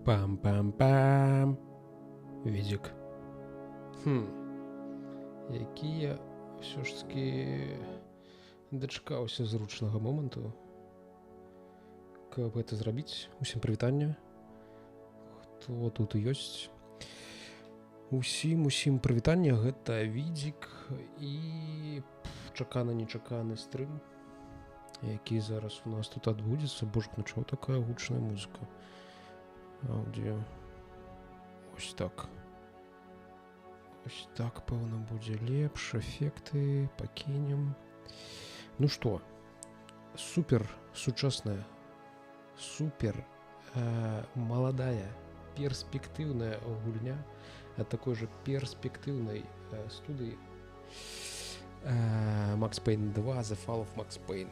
Пам-пам-пам. Відзік. Які я ўсё ж таки дачакаўся зручнага моманту, каб гэта зрабіць. Усім прывітання. Хто тут ёсць? Усім прывітання. Гэта Відзік і чакана-нечаканы стрым, які зараз у нас тут адбудзецца. Боже, ну чого такая гучная музыка? Аўдыё. Ось так. Ось так, пэўна, будзе лепш. Эфекты пакінем. Ну што, супер сучасная, супер маладая, перспектыўная гульня ад такой же перспектыўнай студыі Max Payne 2 The Fall of Max Payne.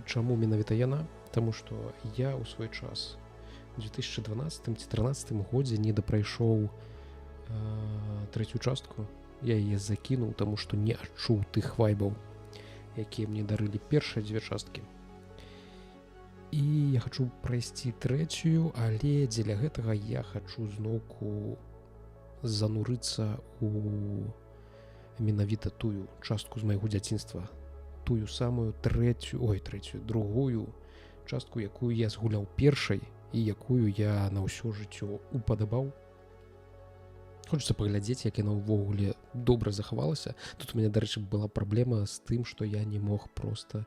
Чаму менавіта яна? Таму што я ў свой час у 2012-2013 годзе не дапрайшоў трэцюю частку. Я яе закінуў, таму што не адчуў тых вайбаў, якія мне дарылі першыя дзве часткі. І я хачу прайсці трэцюю, але дзеля гэтага я хачу зноўку занурыцца у менавіта тую частку з майго дзяцінства, тую самую другую частку, якую я згуляў першай і якую я на ўсё жыццё упадабаў. Хочацца паглядзець, як яна ўвогуле добра захавалася. Тут у мяне, дарэчы, была праблема з тым, што я не мог проста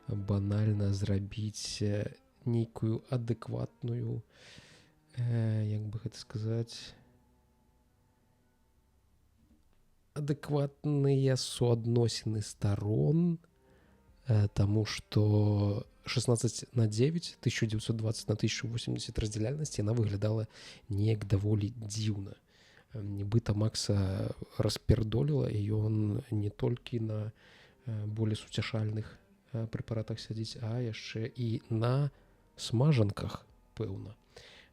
банальна зрабіць нейкую адэкватную, як бы гэта сказаць, адэкватныя суадносіны старон, таму што 16:9, 1920 на 1080 раздзяляльнасці, яна выглядала неяк даволі дзіўна. Нібыта Макса распердоліла, і ён не толькі на болей суцяшальных прэпаратах сядзіць, а яшчэ і на смажанках, пэўна.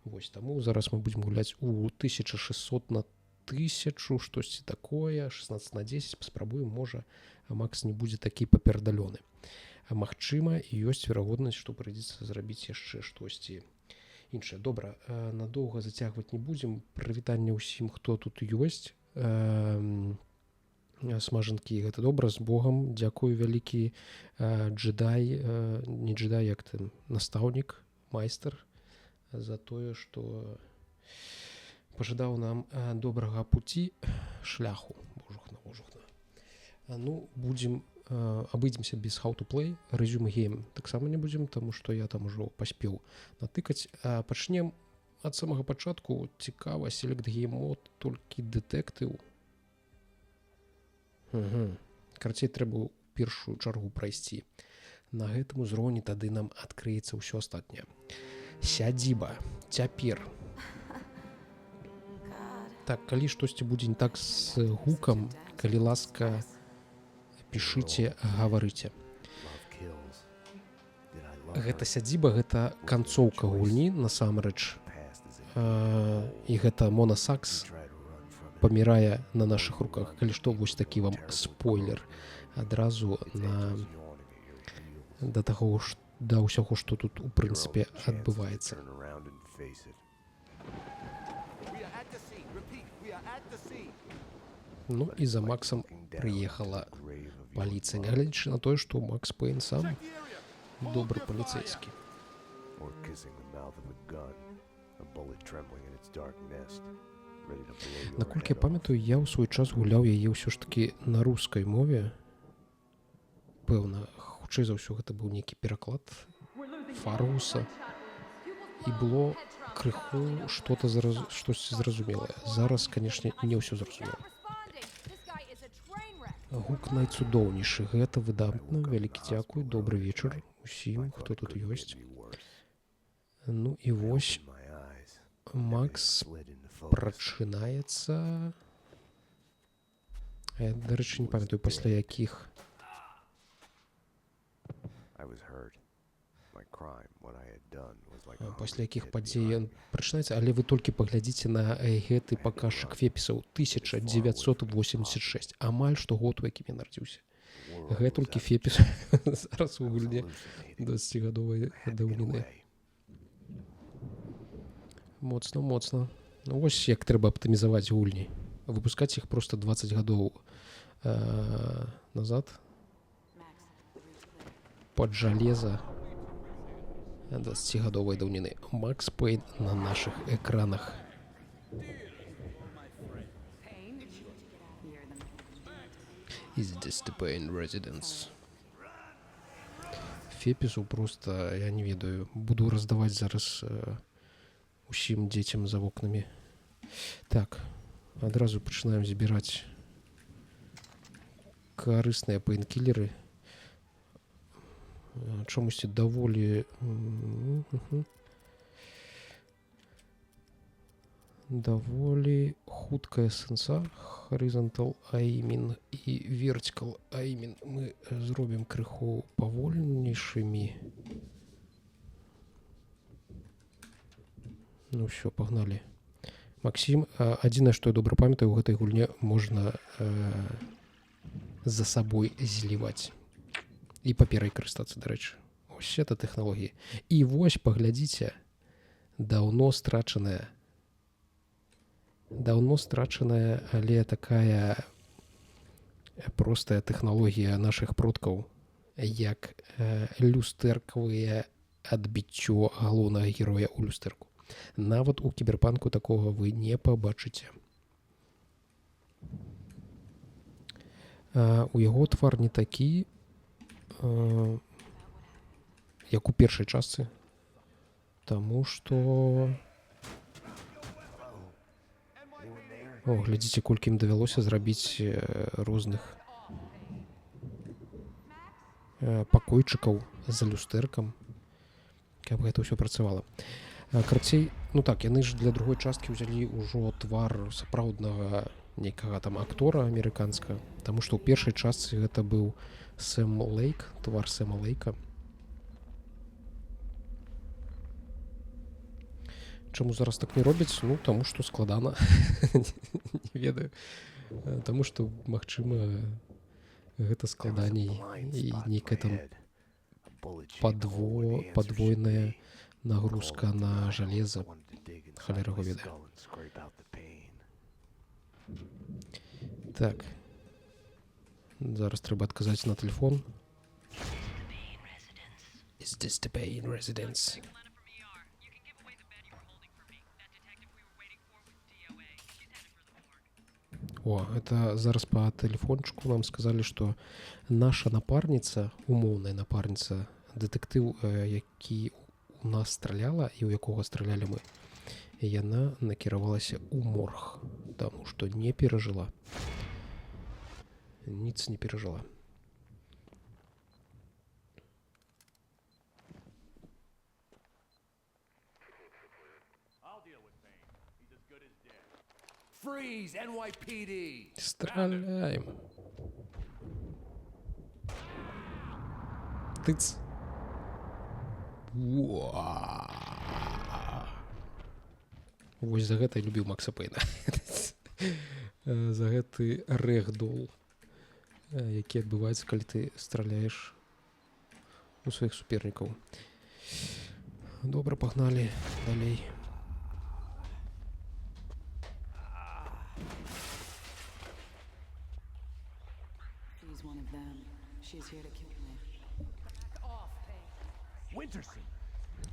Вось, таму зараз мы будзем гуляць у 1600 на 1000, штосьці такое, 16:10, паспрабуем, можа, Макс не будзе такі папердалёны. А магчыма, ёсць верагоднасць, што прыйдзецца зрабіць яшчэ штосьці іншае. Добра, надоўга зацягваць не будзем. Прывітанне ўсім, хто тут ёсць. Смажанкі, гэта добра, з Богам. Дзякую вялікі джедай, не джедай, як ты, настаўнік, майстар, за тое, што пажадаў нам добрага пуці, шляху. Божухна. Ну, будзем, абыдземся без how to play. Resume game таксама не будзем, таму што я там ужо паспеў натыкаць. Пачнем ад самага пачатку. Цікава, select game mode, толькі дэтэктыў. Карацей, трэба ў першую чаргу прайсці. На гэтым узроўні тады нам адкрыецца ўсё астатняе. Сядзіба. Цяпер. Так, калі штосьці будзе не так з гукам, калі ласка, пішыце, гаварыце. Гэта сядзіба, гэта канцоўка гульні, насамрэч. І гэта монасакс памірае на нашых руках. Калі што, вось такі вам спойлер адразу да ўсяго, што тут, у прынцыпе, адбываецца. Ну і за Максам прыехала паліцыя, нягледзячы на тое, што Макс Пэйн сам добры паліцэйскі. Наколькі я памятаю, я ў свой час гуляў яе ўсё ж такі на рускай мове. Пэўна, хутчэй за ўсё, гэта быў нейкі пераклад Фаргуса. І было крыху штосьці зразумелае. Зараз, канешне, не ўсё зразумела. Гук найцудоўнейшы. Гэта выдатна. Вялікі дзякуй. Добры вечар усім, хто тут ёсць. Ну і вось Макс прачынаецца. Я, дарэчы, не памятаю, пасля якіх падзей ён прачынаецца, але вы толькі паглядзіце на гэты паказчык фепісаў. 1986. Амаль што год, у якім я нарадзіўся. Гэтулькі фепіс зараз у гульне 20-гадовай даўніны. Моцна. Ну, вось як трэба аптымізаваць гульні. Выпускаць іх просто 20 гадоў назад под жалеза 20-гадовай даўніны. Макс Пейн на нашых экранах. Is this the Payne Residence? Фепісу просто, я не ведаю, буду раздаваць зараз усім дзецям за вокнамі. Так, адразу пачынаем збіраць карысныя пейнкілеры. Чамусьці даволі хуткая сэнса. Horizontal aiming і vertical aiming мы зробім крыху павольнейшымі. Ну все, пагналі. Максім, адзінае, што я добра памятаю, у гэтай гульне можна за сабой зліваць. І паперай карыстацца, дарэчы. Вось это тэхналогіі. І вось, паглядзіце, даўно страчаная, але такая простая тэхналогія нашых продкаў, як люстэркавае адбіццё галоўнага героя ў люстэрку. Нават у кіберпанку такога вы не пабачыце. У яго твар не такі, як у першай частцы, таму што... О, глядзіце, колькі ім давялося зрабіць розных пакойчыкаў за люстэркам, каб гэта ўсё працавала. Карацей, ну так, яны ж для другой часткі ўзялі ўжо твар сапраўднага нейкага там актора амерыканскага, таму што ў першай частцы гэта быў Сэм Лейк, твар Сэма Лейка. Чаму зараз так не робяць? Ну, таму што складана. Не ведаю. Таму што, магчыма, гэта складаней і нейкая там падвойная нагрузка на жалеза. Халера яго ведае. Так. Зараз трэба адказаць на тэлефон. Is this the Payne Residence? О, это зараз по тэлефончику нам сказалі, што наша напарніца, умоўная напарніца, дэтэктыў, які у нас страляла і ў якога стралялі мы, яна накіравалася ў морг, таму што не перажыла. Ніц не перажыла. Freeze, NYPD! Страляем. Тыц. Вось за гэта я любіў Макса Пейна. За гэты рэгдол, які адбываецца, калі ты страляеш у сваіх супернікаў. Добра, пагналі далей.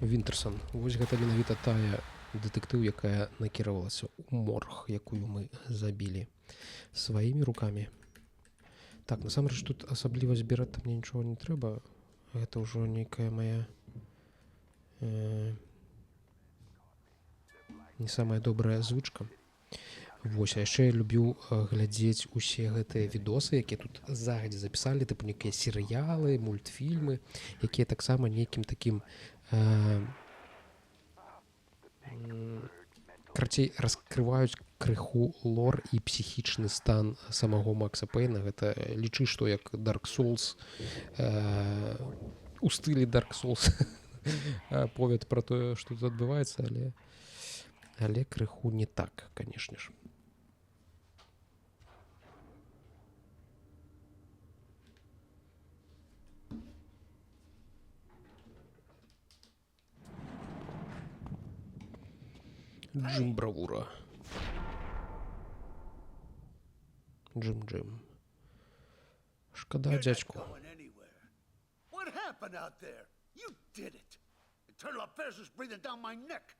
Вінтерсон. Вось гэта менавіта тая дэтэктыў, якая накіравалася ў морг, якую мы забілі сваімі рукамі. Так, насамрэч тут асабліва збіраць там мне нічого не трэба. Гэта ўжо нейкая моя не самая добрая звычка. Вось, а яшчэ я любіў глядзець усе гэтыя відосы, якія тут загадзя запісалі, тыпу нейкія серыялы, мультфільмы, якія таксама нейкім такім карацей, раскрываюць крыху лор і псіхічны стан самого Макса Пейна. Гэта лічы, што як Dark Souls, у стылі Dark Souls повед пра тое, што тут адбываецца, але крыху не так, канешне ж. Джим Бравура. Джим. Шкода You're not дядьку. going anywhere. What happened out there? You did it. Eternal affairs was breathing down my neck.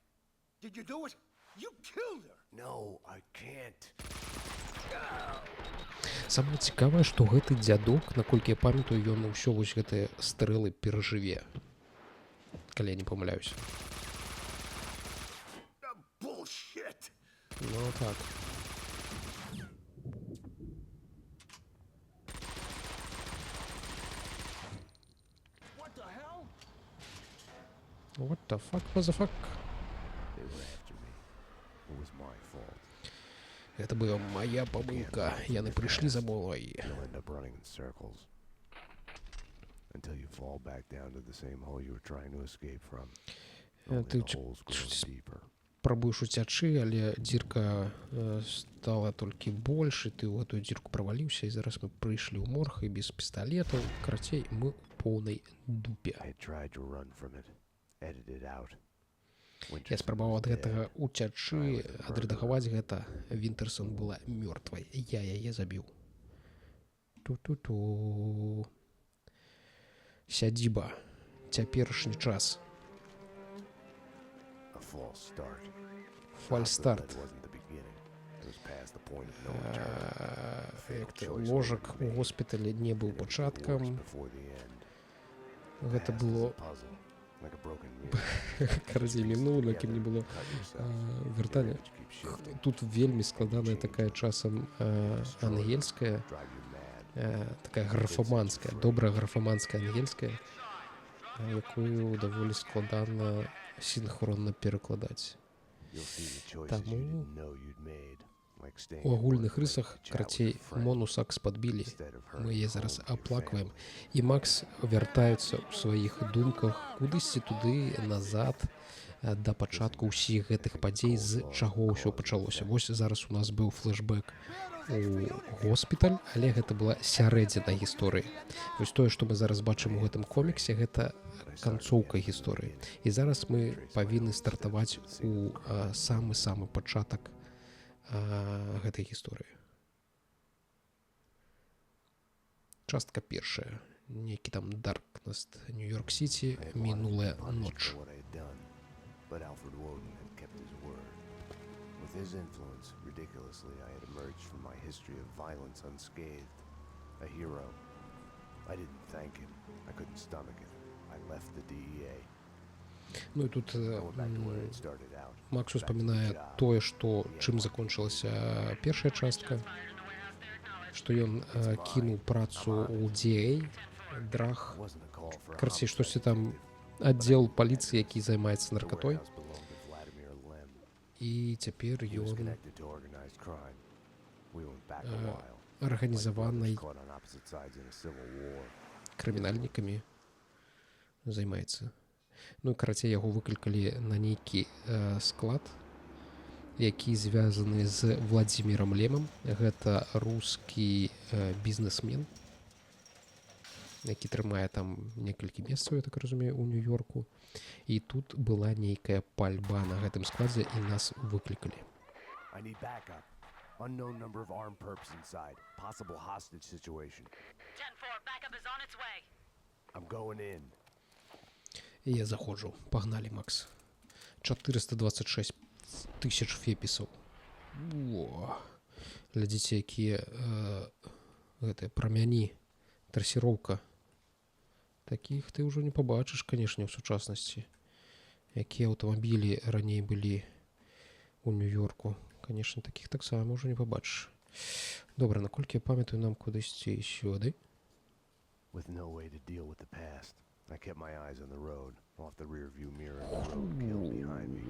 Did you do it? You killed her. No, I can't. Самае цікавае, што гэты дзядок, наколькі я памятаю, ён ўсё вось гэтыя стрэлы перажыве. Калі я не памыляюся. Bullshit. Ну так. What the hell? What the fuck, motherfuck? They were after me. It was my fault. Гэта была моя памылка. Яны прыйшлі за мной. You'll end up running in circles. Until you fall back down to the same hole you were trying to escape from. Only Ты the holes grow deeper. пробуеш уцячы, але дзірка стала толькі больш, і ты ў гэтую дзірку праваліўся, і зараз мы прыйшлі ў морг, і без пісталетаў. Карацей, мы ў поўнай дупе. I had tried to run from it, edit it out. Я спрабаваў ад гэтага уцячы, адрэдагаваць гэта. Вінтэрсон была мёртвай. Я яе забіў. Ту-ту-ту. Сядзіба. Цяперашні час. A false start. Фальстарт. That wasn't the beginning. It was past the point of no return. Як ложак у госпіталі не быў пачаткам. Before the end. Гэта Past is было a puzzle, like a broken mirror. карацей мінулым, якім не было вяртання. Тут вельмі складаная такая часам ангельская, Drive you mad. такая графаманская, добрая графаманская ангельская, якую даволі складана синхронна перакладаць. You'll see the choices Таму you didn't know you'd made, like staying у at агульных work late рысах, to chat with карацей, a friend Монусакс падбілі. instead of Мы hurrying яе зараз home with your аплакваем. family. І Макс вяртаецца ў сваіх думках кудысьці туды, назад, да пачатку ўсіх гэтых падзей, з чаго ўсё пачалося. Вось зараз у нас быў флешбэк у госпіталь, але гэта была сярэдзіна гісторыі. Вось тое, што мы зараз бачым у гэтым коміксе, гэта канцоўка гісторыі. І зараз мы павінны стартаваць у самы-самы пачатак гэтай гісторыі. Частка першая. Нейкі там Даркнест, Нью-Йорк-Сіці, I had wanted to мінулая be punished ноч. for what I had done, but Alfred Woden had kept his word. With his influence, ridiculously, I had emerged from my history of violence unscathed. A hero. I didn't thank him. I couldn't stomach it. I left the DEA. Ну і тут I went back to where it started out. Макс Back to the успамінае job. тое, што чым закончылася першая частка, што ён кінуў працу ў DEA, драг. It wasn't a call for a Карацей, homicide штосьці там detective. аддзел паліцыі, які займаецца The наркатой, warehouse belonged to Vladimir Lem. і цяпер He was ён connected to organized crime. We went back a while. арганізаванай Caught on opposite sides in a civil war. крымінальнікамі займаецца. Ну, карацей, яго выклікалі на нейкі склад, які звязаны з Владзімірам Лемам. Гэта рускі бізнесмен, які трымае там некалькі месцаў, я так разумею, у Нью-Йорку. І тут была нейкая пальба на гэтым складзе, і нас выклікалі. I need backup. Unknown number of armed perps inside. Possible hostage situation. 10-4, backup is on its way. I'm going in. І я заходжу. Пагналі, Макс. 426 тысяч фепісаў. О, глядзіце, якія гэтыя прамяні, трасіроўка. Такіх ты ўжо не пабачыш, канешне, ў сучаснасці. Якія аўтамабілі раней былі у Нью-Йорку. Канешне, такіх таксама ўжо не пабачыш. Добра, наколькі я памятаю, нам кудысьці сюды. With no way to deal with the past, I kept my eyes on the road, off the rear view mirror of the roadkill behind me.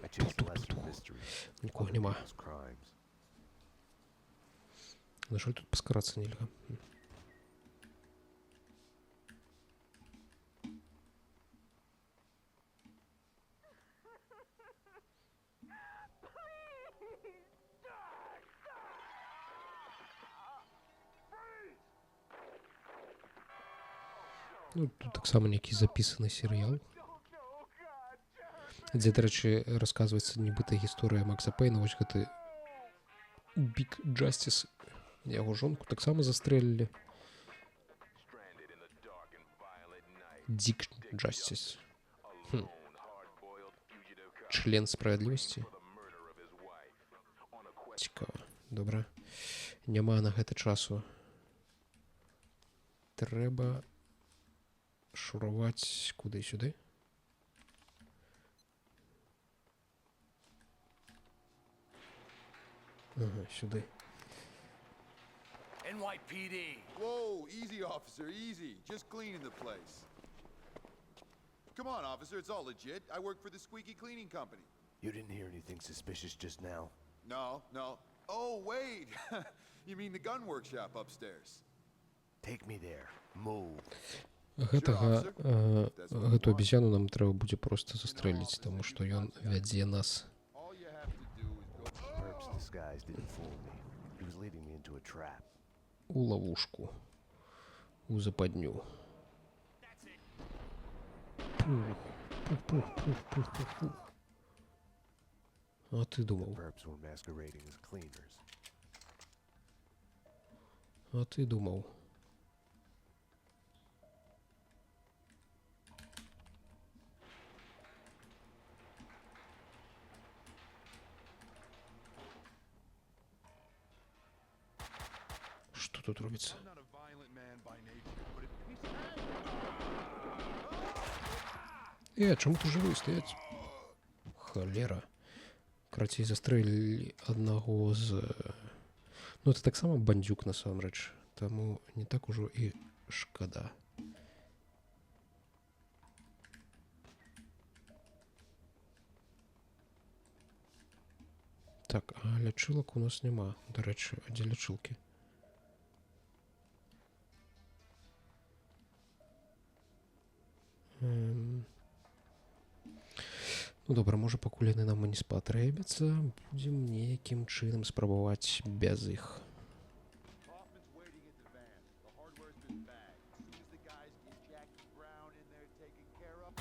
I chased lesser mysteries, Нікого other нема. people's crimes. На жаль, тут паскарацца нельга. Ну, тут таксама нейкі запісаны серыял. дзе, дарэчы, расказваецца нібыта гісторыя Макса Пейна. Вось гэты Бig Justice, яго жонку таксама застрэлілі. Дик Justice. Член справядлівасці. Цікава. Добра. Няма на гэта часу. Трэба шураваць куды сюды. Ага, сюды. NYPD. Whoa, easy, officer, easy. Just cleaning the place. Come on, officer, it's all legit. I work for the Squeaky Cleaning Company. You didn't hear anything suspicious just now? No, no. Oh, wait. You mean the gun workshop upstairs? Take me there. Move. Гэту абезьяну нам трэба будзе проста застрэліць, таму што ён вядзе нас All you have to do is go... Herb's disguise didn't fool me. He was leading me into a trap. у лавушку, у западню. А ты думал? Herbs were masquerading as cleaners. А ты думал? Что тут робится? I'm not a violent man by nature, but if... Чому ты живой стоять? Холера. Карацей, застрэлілі аднаго з... Ну, это таксама бандюк, насамрэч. Таму не так ужо і шкада. Так, а лячылак у нас няма. Дарэчы, а дзе лячылкі? Ну добра, можа, пакуль яны нам і не спатрэбяцца, будзем нейкім чынам спрабаваць без іх. Hoffman's waiting at the van. The hardware's been bagged. As soon as the guys get Jackie Brown in there taken care of...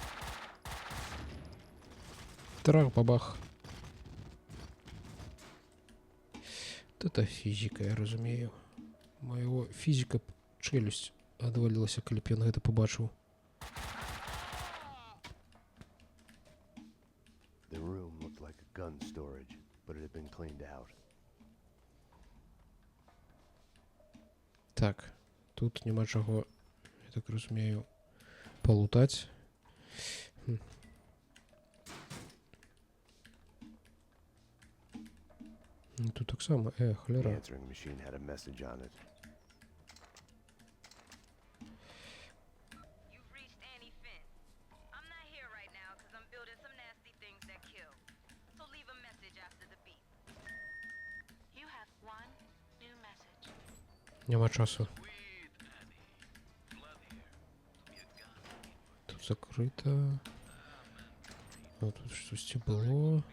Трах-бабах. Это физика, я разумею. Моего физика челюсть адвалілася, калі б ён гэта побачыў. The room looked like a gun storage, but it had been cleaned out. Так, тут няма чаго, я так разумею, палутаць. Тут таксама, The холера. answering machine had a message on it. You've reached Annie Finn. I'm not here right now because I'm building some nasty things that kill. So leave a message after the beep. You have one new message. Няма часу. Тут закрыто. А тут штосьці было.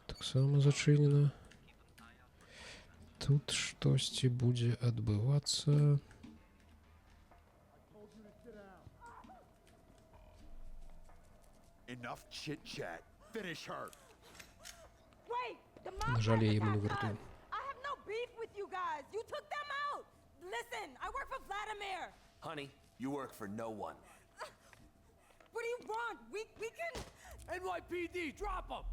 Таксама зачынена. Тут штосьці будзе адбывацца. Enough chit-chat. Finish her. Wait, the На жаль, я ему не вертую. I have no beef with you guys. You took them out. Listen, I work for Vladimir. Honey, you work for no one. What do you want? We can... NYPD, drop him!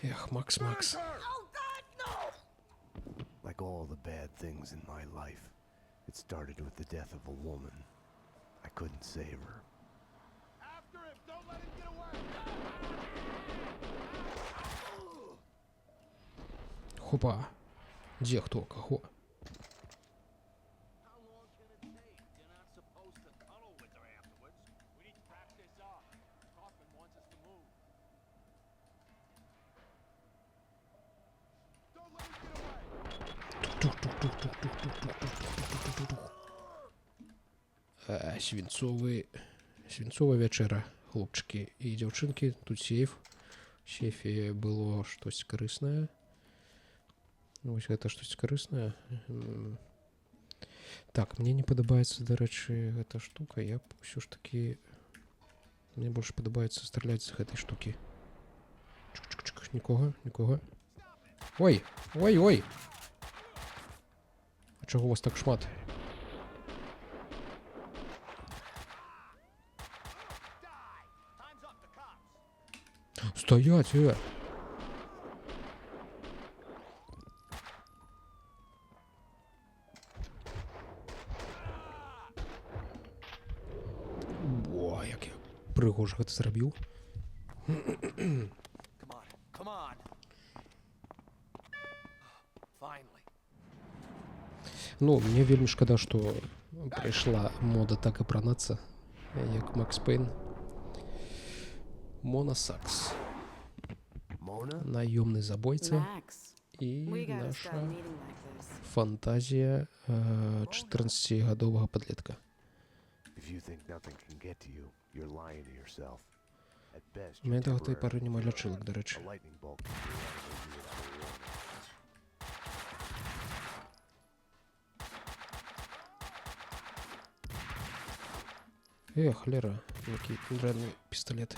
Эх, Макс. Oh God, no! Like all the bad things in my life, it started with the death of a woman. I couldn't save her. After him! Don't let him get away! Хопа. Где кто, кого? How long can it take? You're not supposed to tunnel with her afterwards. We need to wrap this up. Kaufman wants us to move. Don't let him get away! Свінцовая вячэра, хлопчыкі і дзяўчынкі. Тут сейф. В сейфе было штось карыснае. Вось гэта штось карыснае. Так, мне не падабаецца, дарэчы, гэта штука. Я б ўсё ж такі... Мне больш падабаецца страляць з гэтай штукі. Чук-чук-чук. Нікога, нікога. Ой, ой, ой! А чаго у вас так шмат? Стоять, Во, як я прыгожа гэта зрабіў. Come on, come on. Finally. Ну, мне вельмі шкада, што прыйшла мода так апранацца, як Макс Пейн. Монасакс. Mona? Наёмны забойца. Max, І we gotta наша stop meeting like this. фантазія 14-гадовага падлетка. If you think nothing can get to you, you're lying to yourself. At best, У you're мяне да гэтай temporary. пары няма лячылак, дарэчы. A lightning bolt can do anything without warning. Холера, який дрэнны пісталет.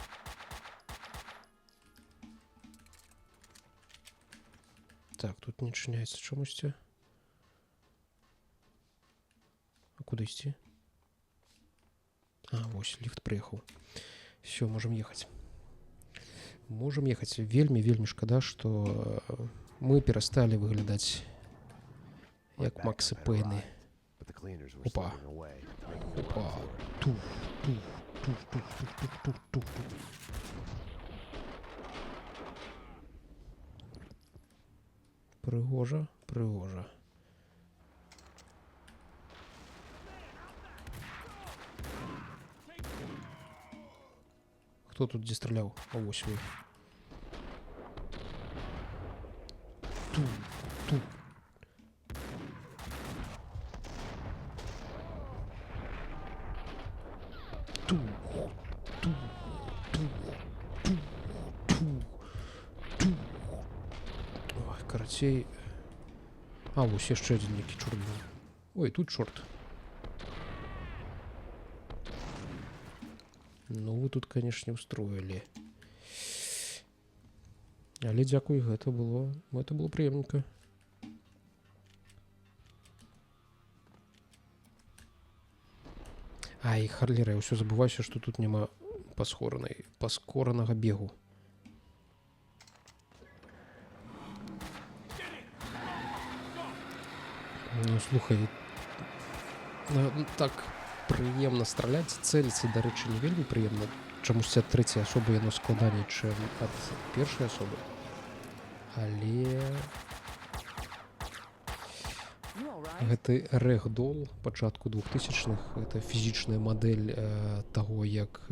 Так, тут не адчыняецца чамусьці. А куды ісці? А, вось, ліфт прыехаў. Всё, можам ехаць. Можам ехаць. Вельмі, вельмі шкада, што мы перасталі выглядаць як Максы Пэйны. But the cleaners were Опа. slipping away, making a Опа. run for it. Туф, туф, туф, туф, туф, туф, туф, туф, туф. Прыгожа, прыгожа. Хто тут дзе страляў? А вось вы. Ту, ту. Ту, ту, ту, ту, ту, ту. Ой, карацей. А, вось яшчэ адзін нейкі чорт быў. Ой, тут чорт. Ну, вы тут, канешне, устроілі. Але дзякуй, гэта было прыемненька. Ай, Харлера, я ўсё забываюся, што тут няма паскоранага бегу. Ну, слухай, так прыемна страляць, цэліцца, дарэчы, не вельмі прыемна. Чамусьці ад трэцяй асобы яно складаней, чым ад першай асобы. Але You all right? гэты рэгдол пачатку 2000-х, гэта фізічная мадэль таго, як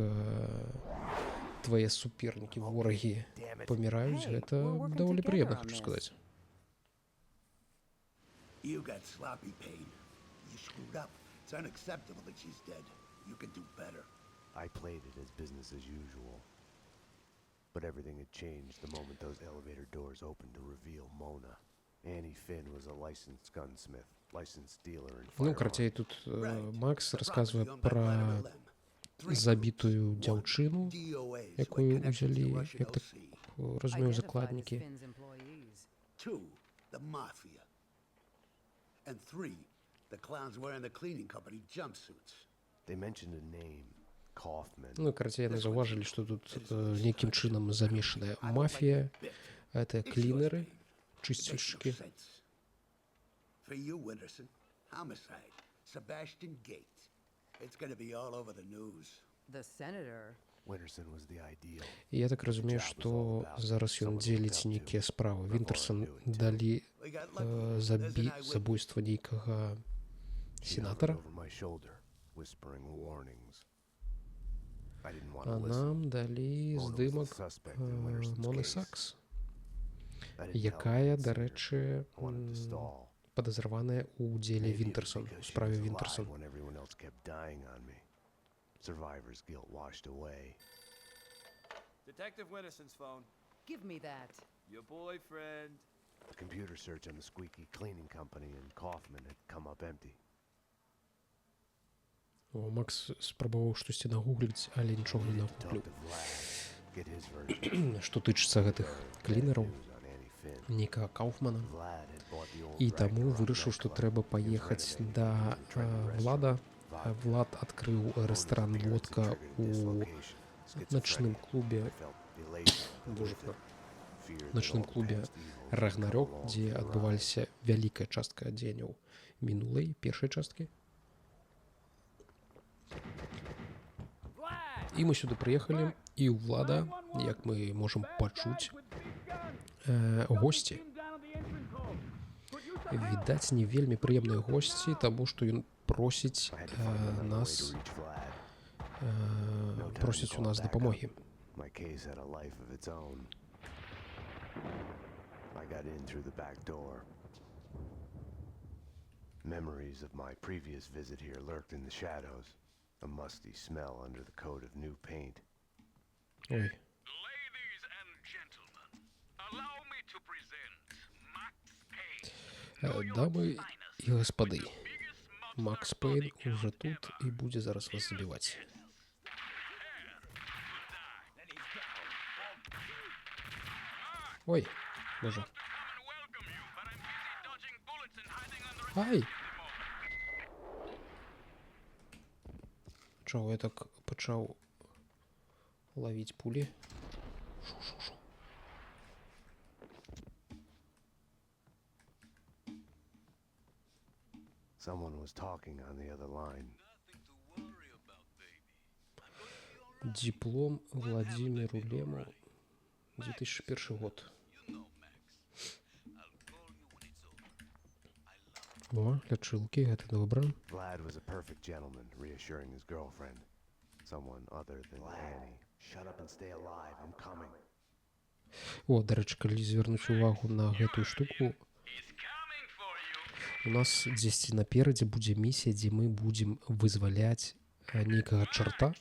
твае супернікі, ворагі паміраюць, Hey, гэта we're working даволі together прыемна, on хочу this. сказаць. You got sloppy, Payne. You screwed up. It's unacceptable that she's dead. You can do better. I played it as business as usual. But everything had changed the moment those elevator doors opened to reveal Mona. Annie Finn was a licensed gunsmith, licensed dealer in Ну, firearms. карацей, тут Right. Макс The расказвае property owned by пра Vladimir Lem. Three забітую groups. One, дзяўчыну, DOAs with якую connections to ўзялі, Russian як так LC. разумею, Identified as закладнікі. Finn's employees. Two, the mafia. And three, the clowns wearing the cleaning company jumpsuits. They mentioned a name, Kaufman. Ну, карацей, яны заўважылі, што тут нейкім чынам замешаная мафія, это клінеры, чысцільшчыкі. For you, Winterson, homicide, Sebastian Gate. It's gonna be all over the news. The senator. Winterson was the ideal. І я так разумею, што зараз ён дзеліць нейкія справы. Вінтерсон далі We got lucky. There's an eyewitness. забойства нейкага He hovered сенатара, over my shoulder, whispering warnings. I didn't want а to listen. нам далі Mona was the здымак suspect in Winterson's Моны case. Сакс, I didn't tell якая, him, дарэчы, I wanted to stall. падазраваная ў удзеле Maybe it was Вінтерсон, у because she справе was alive Вінтерсон. when everyone else kept dying on me. Survivor's guilt washed away. Detective Winterson's phone. Give me that. Your boyfriend. The computer search on the squeaky cleaning company and Kaufman had come up empty. О, Макс спрабаваў штосьці нагугліць, але нічога не нагугліў. Talk to Vlad. Get his version. Што тычыцца гэтых клінераў, News on Annie Finn. нейкага Кауфмана. Vlad had bought the old І таму Ragnarok вырашыў, што nightclub трэба and was паехаць renovating да it into a trendy Влада. restaurant. Влад адкрыў рэстаран Appearance «Водка» triggered у dislocation. начным Schizophrenia. клубе, I felt elation at the боже, lift. Feared that начным all the клубе past evils would «Рагнарёк», come along дзе for the ride. адбывалася вялікая частка дзеянняў мінулай першай часткі. І мы сюды прыехалі, і ў Влада, як мы можам пачуць, госці. Відаць, не вельмі прыемныя госці, таму што ён просіць I had to find another way нас to reach Vlad. No time to просіць у call нас backup. дапамогі. My case had a life of its own. I got in through the back door. Memories of my previous visit here lurked in the shadows, a musty smell under the coat of new paint. Ой, Ladies and gentlemen, allow me to present Max Payne. дамы і гаспады, Макс Пейн уже тут і будзе зараз вас забіваць. Ой, боже. Ай! Чого я так пачаў лавіць пулі? Шу-шу-шу. Someone was talking on the other line. Диплом Владимиру Лему, 2001 год. О, лячылкі, гэта добра. Vlad was a perfect gentleman, reassuring his girlfriend. Someone other than Annie. Shut up and stay alive. I'm coming. О, дарэчы, калі звярнуць увагу на гэтую штуку, у нас дзесьці наперадзе будзе місія, дзе мы будзем вызваляць нейкага чарта.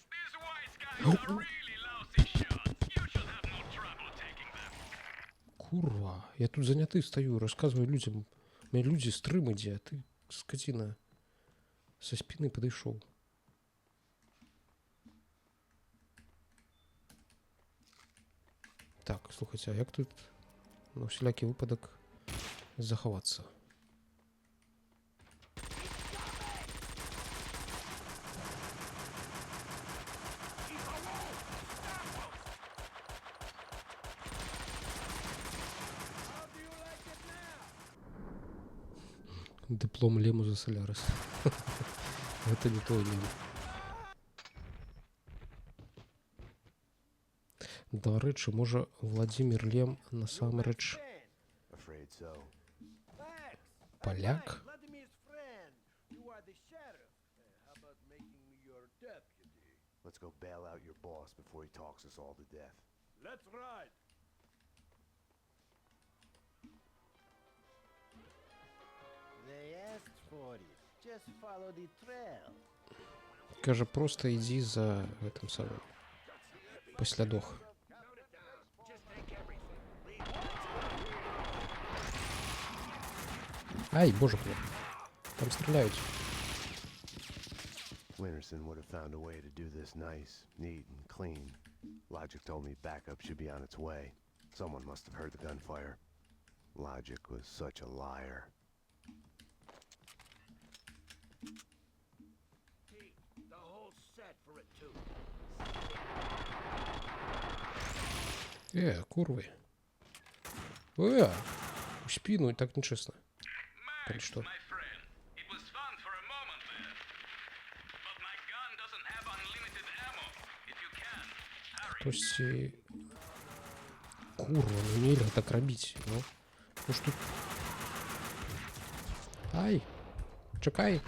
Курва, я тут заняты стою, рассказываю людям. У меня люди стрым ідзе, а ты, скотина, со спины подышоў. Так, слухайте, а як тут на всякі выпадак захавацца? Диплом Лему за Солярис. Это не той Лем. До речі, може Владимир Лем насамрэч Afraid so. поляк? Vladimir's friend. You are the sheriff. How about making me your deputy? Let's go bail out your boss before he talks us all to death. Let's ride. They asked for it. Just follow the trail. Каже, просто иди за этим самым послядох. Ай, боже мой. Там стреляют. Winterson would have found a way to do this nice, neat, and clean. Logic told me backup should be on its way. Someone must have heard the gunfire. Logic was such a liar. The whole set for it too. Курвы. В спину, и так нечестно. Или что? Хтось... Курва, ну нельзя так робить. Ну что... Ай! Чекай!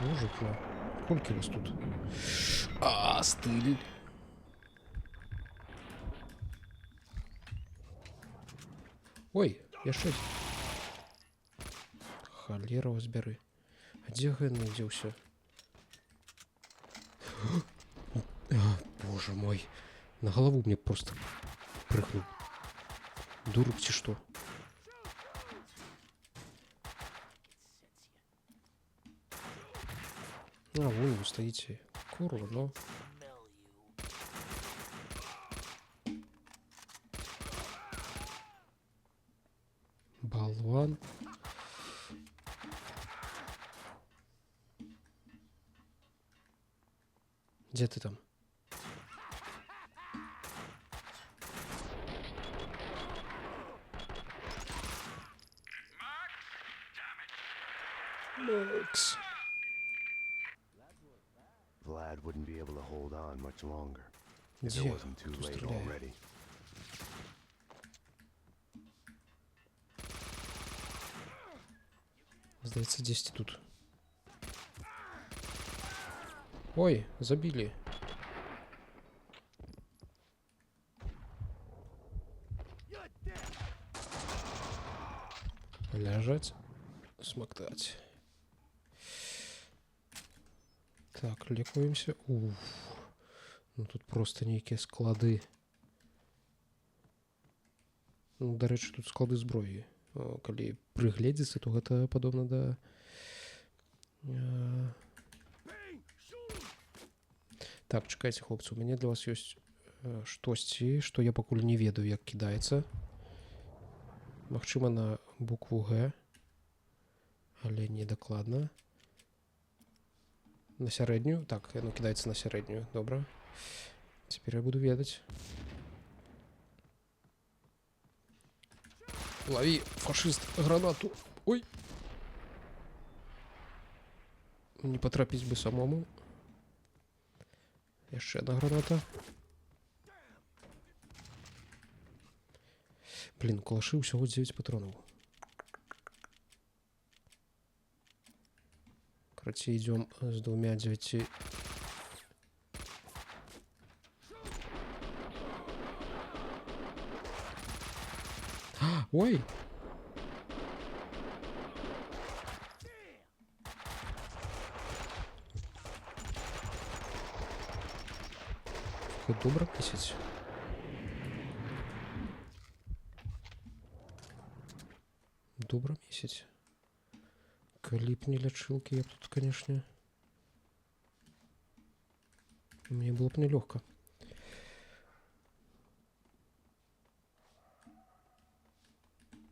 Боже мой. Сколько вас тут? Стыль. Ой, я шесть. Холера вас бяры. А где Ген дзеўся? Боже мой. На голову мне просто прыгнул. Дурак ці што? А, вон вы стоите. Курва, ну. Болван. Где ты там? Макс. Vlad wouldn't be able to hold on much longer if Где? it wasn't too Кто late стреляет? already. Сдается 10 тут. Ой, забили. Лежать. Смоктать. Так, лікуємося. Уф. Ну тут просто нейкія склады. Ну, да речі, тут склады зброі. Калі прыгледзецца, то гэта падобна да... Так, чакайце, хлопцы, у мяне для вас ёсць штосьці, што я пакуль не ведаю, як кідаецца. Магчыма, на букву Г, але не дакладна. На сярэднюю? Так, яно кідаецца на сярэднюю. Добра. Цяпер я буду ведаць. Лови, фашист, гранату. Ой. Не потрапіць бы самому. Яшчэ одна граната. Блин, калашы ўсяго 9 патронаў. Короче, идем с 2-9. Ой! Хоть добро писать. Добро месяц. Калі б не лячылкі, я б тут, конечно, мне было б нелегко.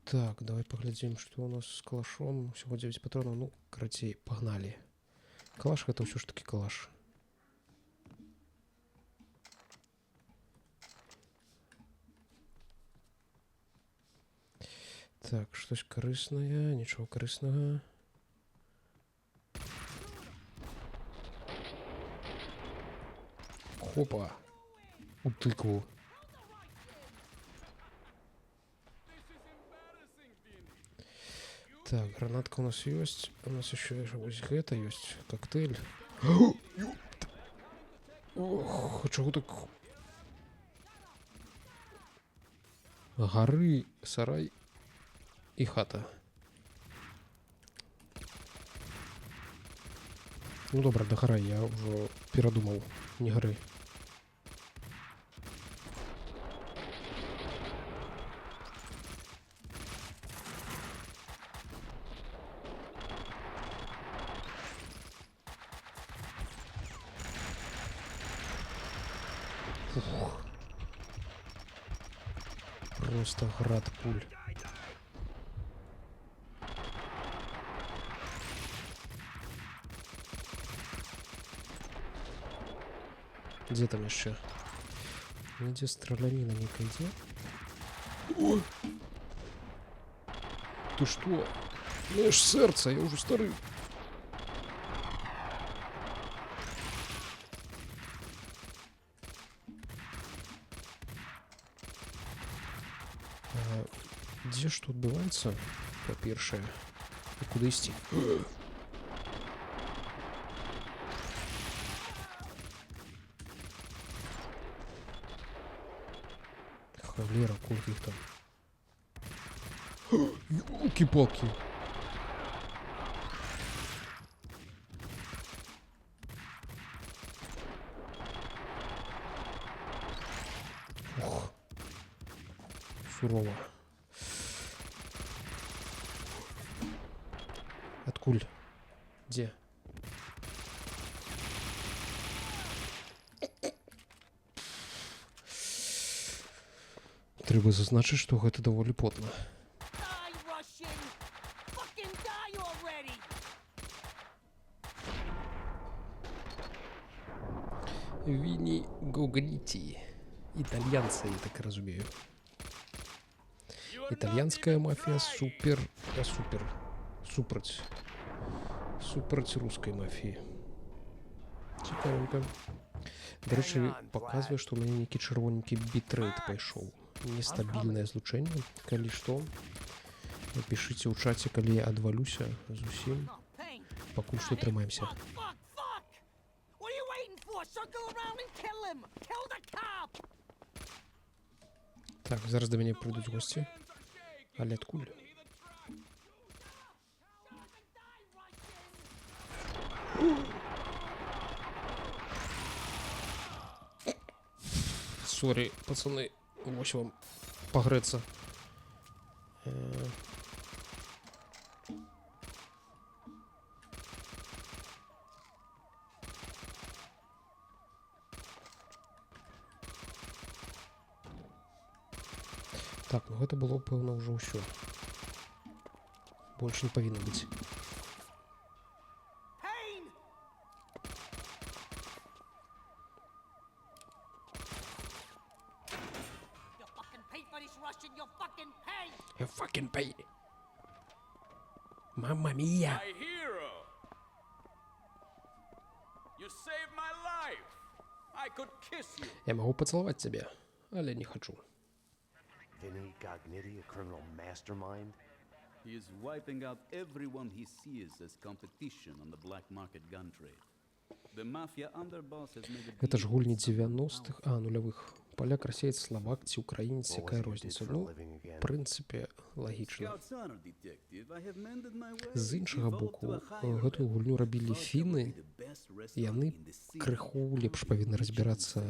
Так, давай поглядим, что у нас с калашом. Всего 9 патронов. Ну, короче, погнали. Калаш это все ж таки калаш. Так, щось корисне, нічого корисного. Хопа. У тыкву. Так, гранатка у нас есть. У нас еще вот это есть. Коктейль. Ох, чего так... Горы, сарай и хата. Ну добре, до гори, я вже передумав, не гори. Фух. Просто град пуль. Где там еще? Где стрелянина некая идет? Ой! Ты что? Знаешь, сердце, я уже старый. Где что отбывается? По-перше. И куда идти? Холера, куда их там? Ёлки-палки. Ух. Сурово. Откуль? Где? Трэба зазначыць, што гэта даволі потна. Die, Russian! Fucking die already! Віні Гоганіті. Італьянцы, я так разумею. Італьянская мафія супер супраць рускай мафіі. Цікавенька. Да рэчы, паказвае, што ў мяне нейкі чырвоненькі бітрэйт пайшоў. Нестабільнае злучэнне. Калі што, напішыце ў чаце, калі я адвалюся зусім. Pain! Пакуль што трымаемся. Fuck! What are you waiting for? Circle around and kill him! Kill the cop! Так, зараз да мяне прыйдуць госці. Але адкуль? Сорі, пацаны, вось вам пагрэцца. Так, ну гэта было, пэўна, ўжо ўсё. Больш не павінна быць. Pain! You fucking pay for this, Russian! You fucking pay! Я fucking pay. Мамма мия. My hero! You saved my life! I could kiss you! Я могу поцеловать тебя, але не хочу. Vinny Gognitti, a criminal mastermind? He is wiping out everyone he sees as competition on the black market gun trade. The mafia underboss has made a Это ж deal гульні with some 90-х, нулявых. Поляк, расеец, словак ці украінец, якая розніца? Ну, в прынцыпе, лагічна. Scout's honor, detective. I have mended my ways. З іншага Evolved боку, to a higher гэтую level. гульню рабілі Thought I would фіны, be the best і яны restaurant in the city. крыху лепш павінны разбірацца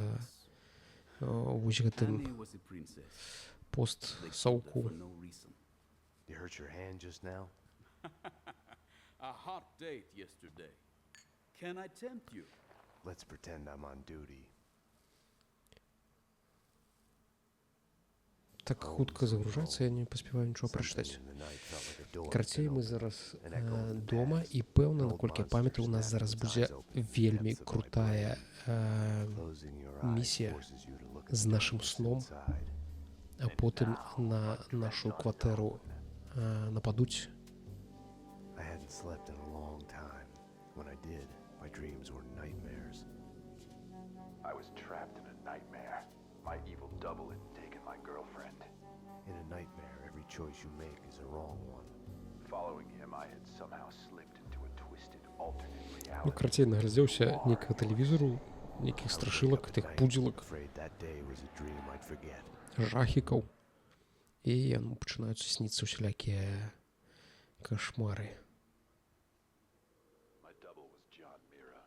вось гэтым Annie was a princess. They killed her пост-саўку. for no reason. You hurt your hand just now? A hot date yesterday. Can I tempt you? Let's pretend I'm on duty. Так хутка загружаецца, я не паспяваю нічого прачытаць. Карацей, мы зараз дома, і пэўна, наколькі я памятаю, у нас зараз будзе вельмі крутая місія з нашым сном, а потым на нашу кватэру нападуць. I hadn't slept in a long time. When I did, my dreams were nightmares. I was trapped in a nightmare. My evil double had taken my girlfriend. In a nightmare, every choice you make is a wrong one. Following him, I had somehow slipped into a twisted alternate Ну, reality. карацей, наглядзеўся нейкага тэлевізору, нейкіх страшылак, тых пудзілак, Afraid that day was a dream I'd forget. жахікаў. І яму пачынаюцца сніцца усялякія кашмары. My double was John Mira.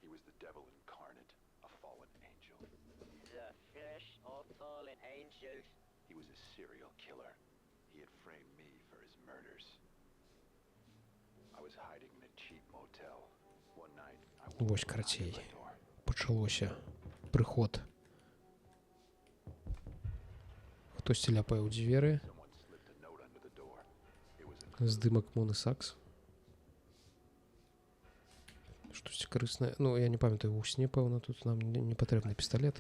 He was the devil incarnate, a fallen angel. The flesh of fallen angels. He was a serial killer. He had framed me for his murders. I was hiding in a cheap motel. One night, I woke Вось, up карацей, knocking on my door. пачалося. Прыход. Хтосьці ляпае ў дзверы. Someone slipped a note under the door. It was a Здымак Моны Сакс. Штосьці карыснае. Ну, я не памятаю, у сне, пэўна, тут нам не патрэбны пісталет.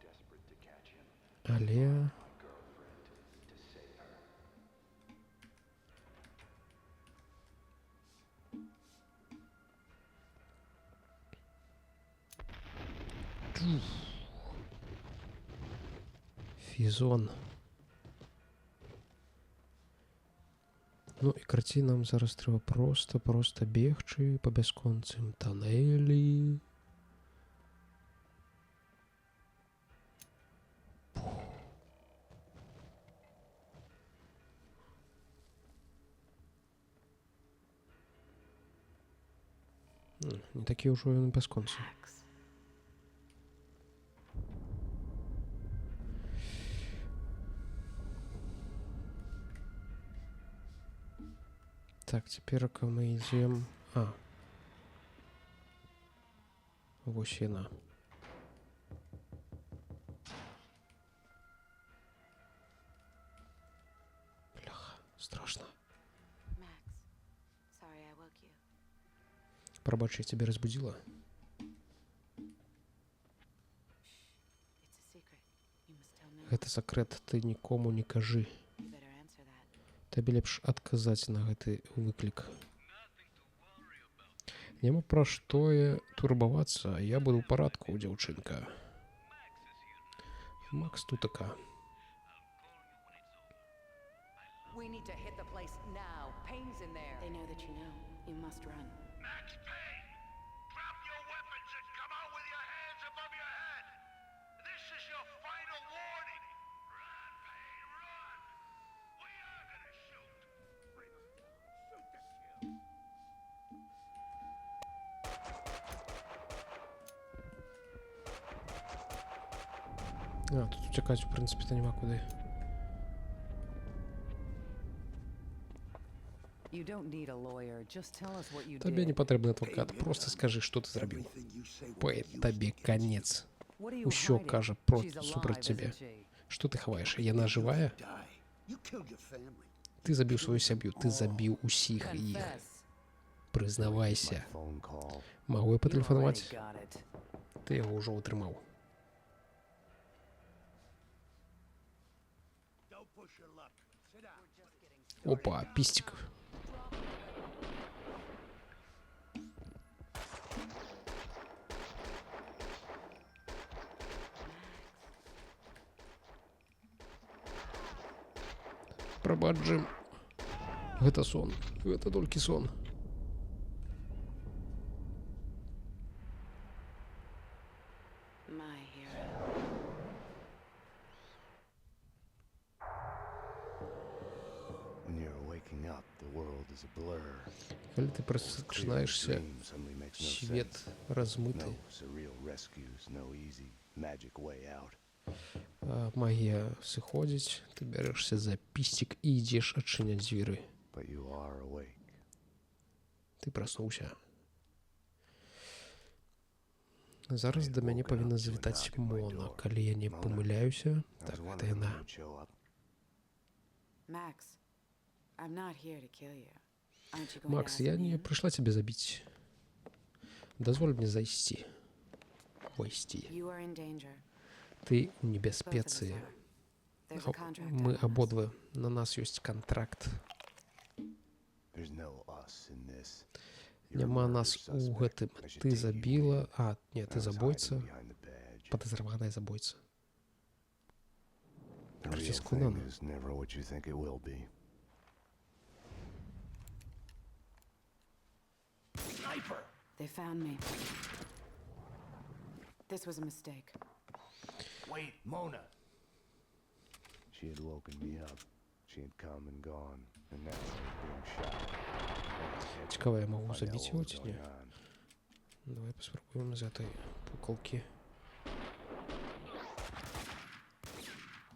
desperate to catch him. Але... My girlfriend to save her. Фізон. Ну і карці нам зараз трэба проста бегчы па бясконцым танэлі. Не такі ўжо ён бясконцы. Так, цяперака мы ідзем... Вось яна. Страшно. Max, sorry I woke you. Пробачь, я тебя разбудила. It's a secret. You must tell no one. Гэта сакрэт, ты нікому не кажы. You better answer that. Табе лепш адказаць на гэты выклік. Няма пра што турбавацца, я буду ў парадку, дзяўчынка. Макс тутака. We need to hit the place now. Payne's in there. They know that you know. You must run. Max Payne! Drop your weapons and come out with your hands above your head! This is your final warning! Run, Payne, run! We are gonna shoot! Bring him down. Shoot to kill! А, тут утекать, в принципе-то нема куди. You don't need a lawyer. Just tell us what you Табе не did. патрэбны адвокат, просто скажы, што ты зрабіў. Everything you say will Пэйн, be табе used against канец. What are you Усё hiding? кажа She's супраць alive, цябе. isn't she? Што ты хаваеш? Яна жывая? you. Die. You killed your family. Ты забіў сваю сям'ю, ты забіў усіх іх. Confess. Прызнавайся. Phone call. Магу я You патэлефанаваць? already got it. Ты яго ўжо атрымаў. Don't push your luck. Sit down. Опа, пістик. Прабач, Джим. Гэта сон. Гэта толькі сон. My hero. When you're waking up, the world is a blur. Калі ты Clear прачынаешся, dream suddenly makes no свет sense. размыты. No surreal rescues, no easy magic way out. Магія сыходзіць, ты бярэшся за пістик і ідзеш адчыняць дзверы. But you are awake. Ты праснуўся. Зараз да мяне павінна завітаць Мона. Калі я не памыляюся, I так, was гэта wondering яна. who would show up. Max, I'm not here to kill you. Aren't you going Макс, to ask я me не in? прыйшла цябе забіць. Дазволь мне зайсці. Вайсці. You are in danger. Ты у Both of us небяспецы. are. There's a contract Мы on us. абодва. На нас ёсць кантракт. There's no us in this. You're a Няма murder нас у suspect. гэтым. I should Ты take you забіла... in. А, не, I ты was забойца. hiding behind the badge. Падазраваная забойца. The real Прыціску thing на. is never what you think it will be. They found me. This was a mistake. Wait, Mona. She had woken me up. She had come and gone, and now she was being shot. I had to Цікаво, я могу find out забить what его was чи ні? going on. Давай поспробуем з этой пуколки.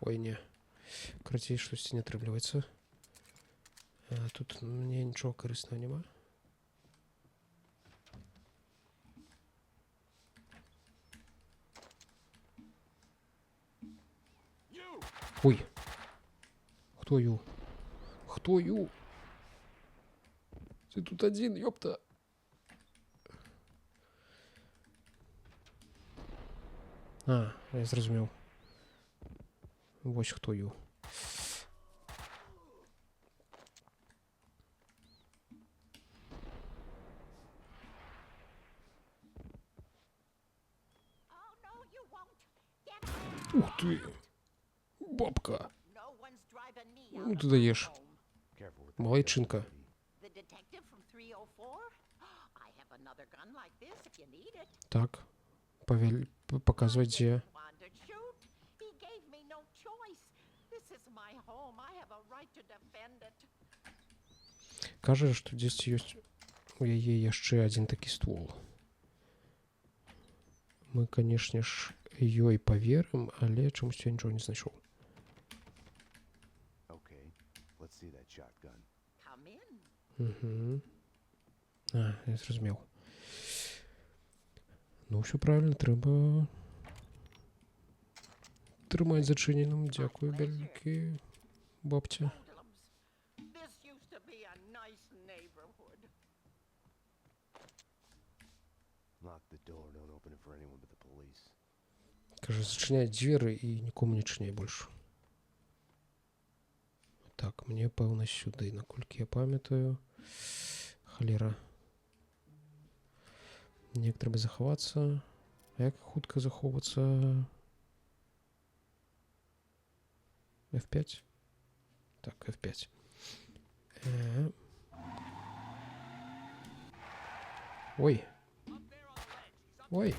Ой, не. Карацей, штось не атрымліваецца. Тут мне нічого карыснага няма. Ой. Хто ю? Хто ю? Ты тут один, ёпта. А, я зразумеў. Вось хто ю. Ух ты. Бабка. Ну ты даешь. Careful with that Малайчинка. gun, lady. The detective from 304? I have another gun like this if you need it. Так. Показывай, где. Want to shoot? He gave me no choice. This is my home. I have a right to defend it. Кажа, што дзесьці ёсць у яе яшчэ адзін такі ствол. Мы, канешне ж, ёй паверым, але чамусь я нічого не знайшоў. Okay, let's see that shotgun. Come in. Угу. А, я зразумеў. Ну, ўсё правильно, трэба трымаць зачыненым. Дзякую, вялікі бабця. Hoodlums. nice neighborhood. Lock the door. Don't open it for anyone but the police. Каже, зачиняй двері і нікому не чиняй більше. Так, мені, певно, сюди, наколькі я пам'ятаю. Холера. Як треба заховатися? А як хутко заховатися? F5? Так, F5. Ой. Ой.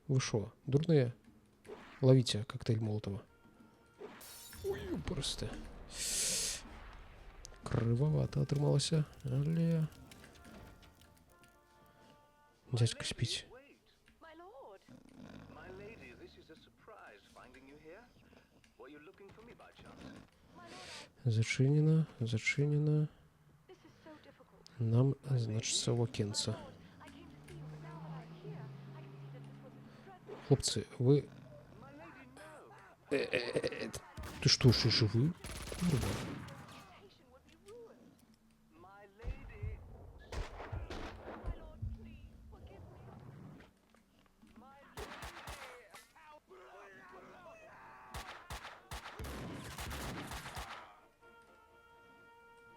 Вы шо, дурные? Ловите коктейль Молотова. Ой, просто. Кривовато отрималося. Але... Дядько спить. My lord. My lady, this is a surprise finding you here. Were you looking for me by chance? Зачинено, зачинено. This is so difficult. Нам, значить, в окенце. I came to see you, but now that I'm here, I can see that this was dreadful. Хлопці, ви... Ти що, ще живий? Курва. Reputation would be ruined. My lady, My lord, please forgive me. my lady.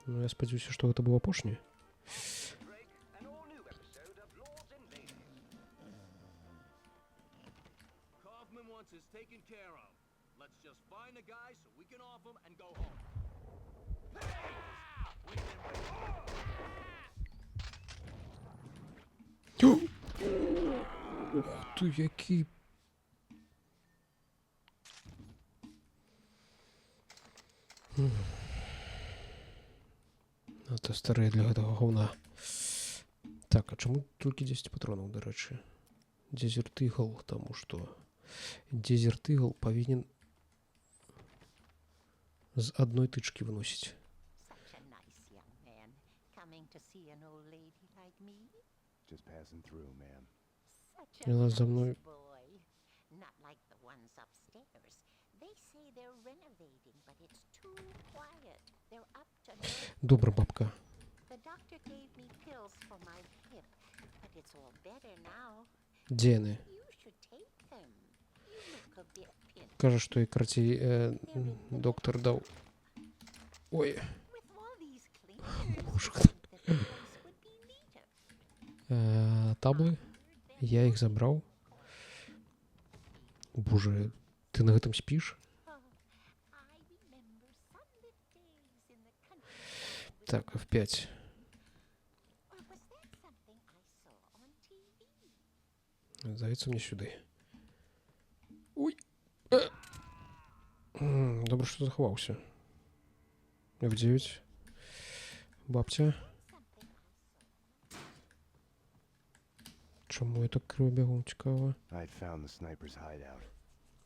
Ну, я сподіваюся, що це був апошній. Drake, an all-new episode of Lords and Ladies. Kaufman wants us taken care of. Let's just find a guy so we can off him and go home. Ух ти, який... Це старе для цього говна. Так, а чому тільки 10 патронів, до речі? Desert Eagle, тому що... Desert Eagle повинен з одної тички виносить. Such a nice young man coming to see an old lady like me. Just passing through, ma'am. Such a Вона за nice мною... boy. Not like the ones upstairs. They say they're renovating, but it's too quiet. They're up to no Добра бабка. The doctor gave me pills for my hip, but it's all better now. Де вони? You should take them. You look a bit pinched. Каже, що і кратій доктор дав. Ой. With all these cleaners, Боже. you'd think that the place would be neater. Табли. Я їх забрав. Боже, ти на этом спиш? Oh, I remember sunlit days in the country. Так, F5. Or was that something I saw on TV? Здається мені сюди. Ой. Добре, що заховався. F9. Бабця. Чому я так кривобігом цікаво? I'd found the sniper's hideout.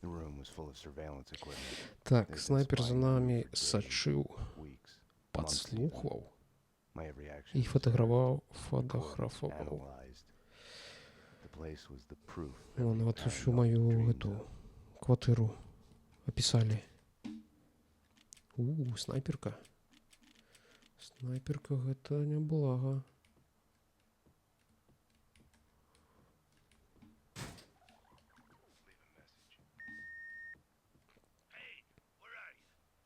The room was full of surveillance equipment. Так, снайпер за нами сачив, Weeks. підслухав My every action і was фотографував. analyzed. The place was the proof. Вон вот всю мою эту квартиру описали. Снайперка. Снайперка это не благо.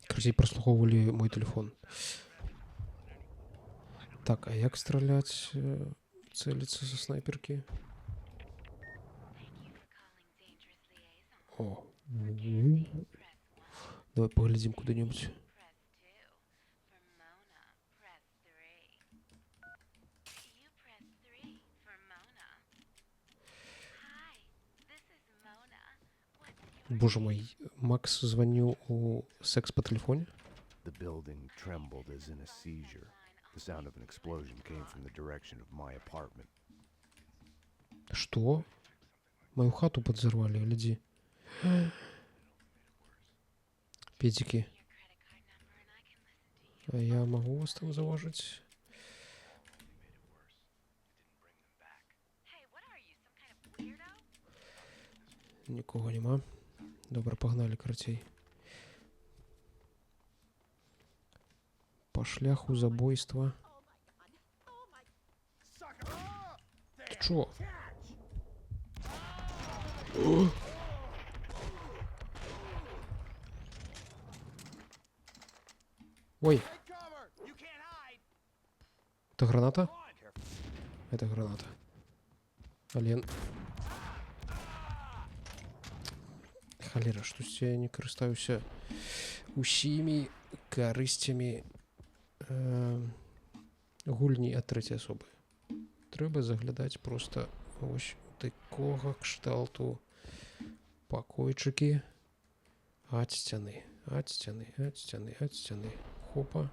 Друзі прослуховували мой телефон. Так, а як стрілять, целиться за снайперки? О. Давай поглядим куда-нибудь. Боже мой, Макс звонил у секс по телефоне? The building trembled as in a seizure. The sound of an explosion came from the direction of my apartment. Что? Мою хату подзорвали, гляди. Педики. А я могу вас там заложить? Нікого нема. Добре, погнали, кратей. по шляху забойства. Ты чё? О! Ой. Это граната? Это граната. Ален. Халера, штось я не карыстаюся усімі карысцямі гульні ад трэцяй асобы. Трэба заглядаць просто вось такога кшталту пакойчыкі ад сцяны, ад сцяны, ад сцяны, ад сцяны. Хопа.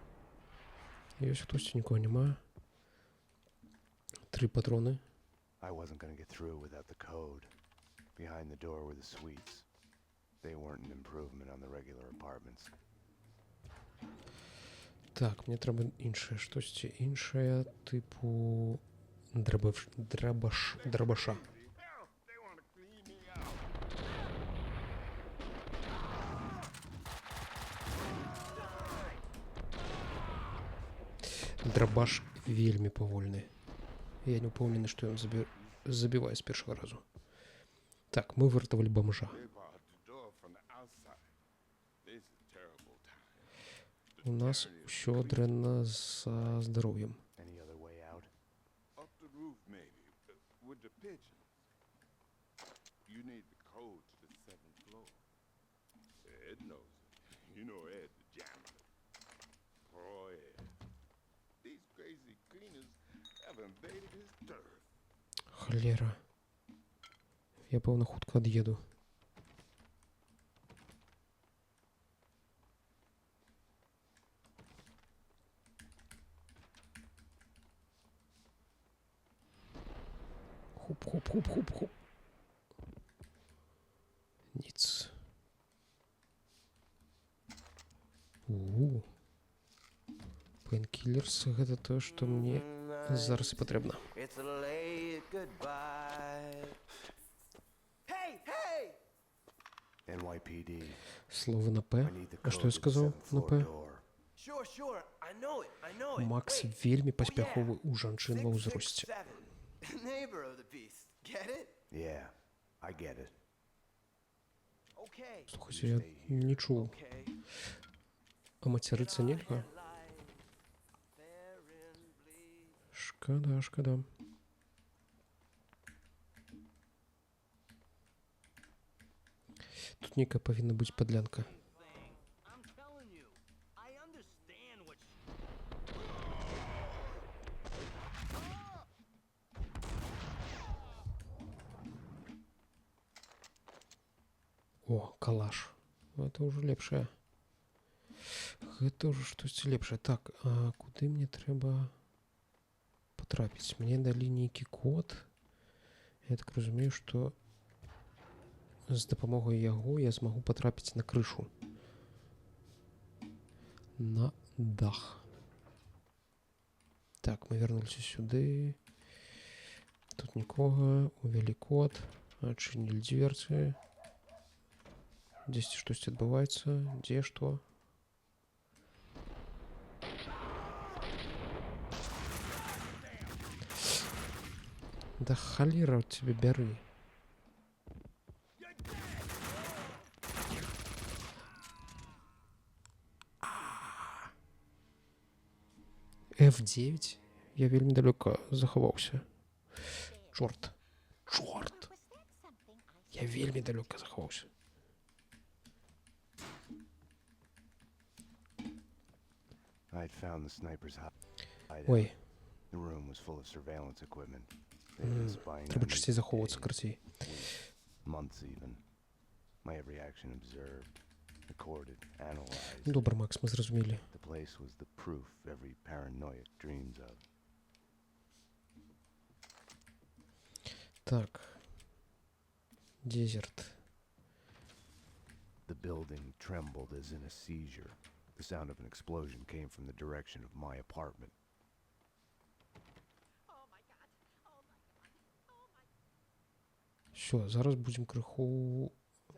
Ёсць хтосьці, нікога няма. 3 патроны. I wasn't gonna get through without the code. Behind the door were the suites. They weren't an improvement on the regular apartments. Так, мне трэба іншае, штосьці іншае, тыпу драбаша. Драбаш вельмі павольны. Я не упэўнены, што ён забівае з першага разу. Так, мы выратавалі бомжа. У нас усё дрэнна са здароўем. Халера. Я, пэўна, хутка ад'еду. Хуп-хуп-хуп-хуп-хуп. Ніц. Пейнкілерс, гэта тое, што мне зараз і патрэбна. NYPD. Слово на П. А што я сказаў на П? Макс вельмі паспяховы ў жанчын ва ўзросце. Yeah, I get it. Слухайце, я не чуў. А мацярыцца нельга? Шкада, шкада. Тут нейкая павінна быць падлянка. О, калаш. Это уже лепшае. Гэта ўжо штосьці лепшае. Так, а куды мне трэба потрапіць? Мне далі нейкі код. Я так разумею, што з дапамогай яго я змагу патрапіць на крышу. На дах. Так, мы вярнуліся сюды. Тут нікога. Увялі код. Адчынілі дверцы. Дзесьці штосьці адбываецца. Дзе што? Да халера от тебе бяры. F9? Я вельмі далёка захаваўся. Чорт. Чорт. Я вельмі далёка захаваўся. I'd found the sniper's hideout. Ой. The room was full of surveillance equipment. Трэба часцей захоўвацца, карацей. Months even. My every action observed, recorded, analyzed. Добра, Макс, мы зразумелі. The place was the proof every paranoiac dreams of. Так. Дезерт. The building trembled as in a seizure. The sound of an explosion came from the direction of my apartment. Все, зараз будем крыху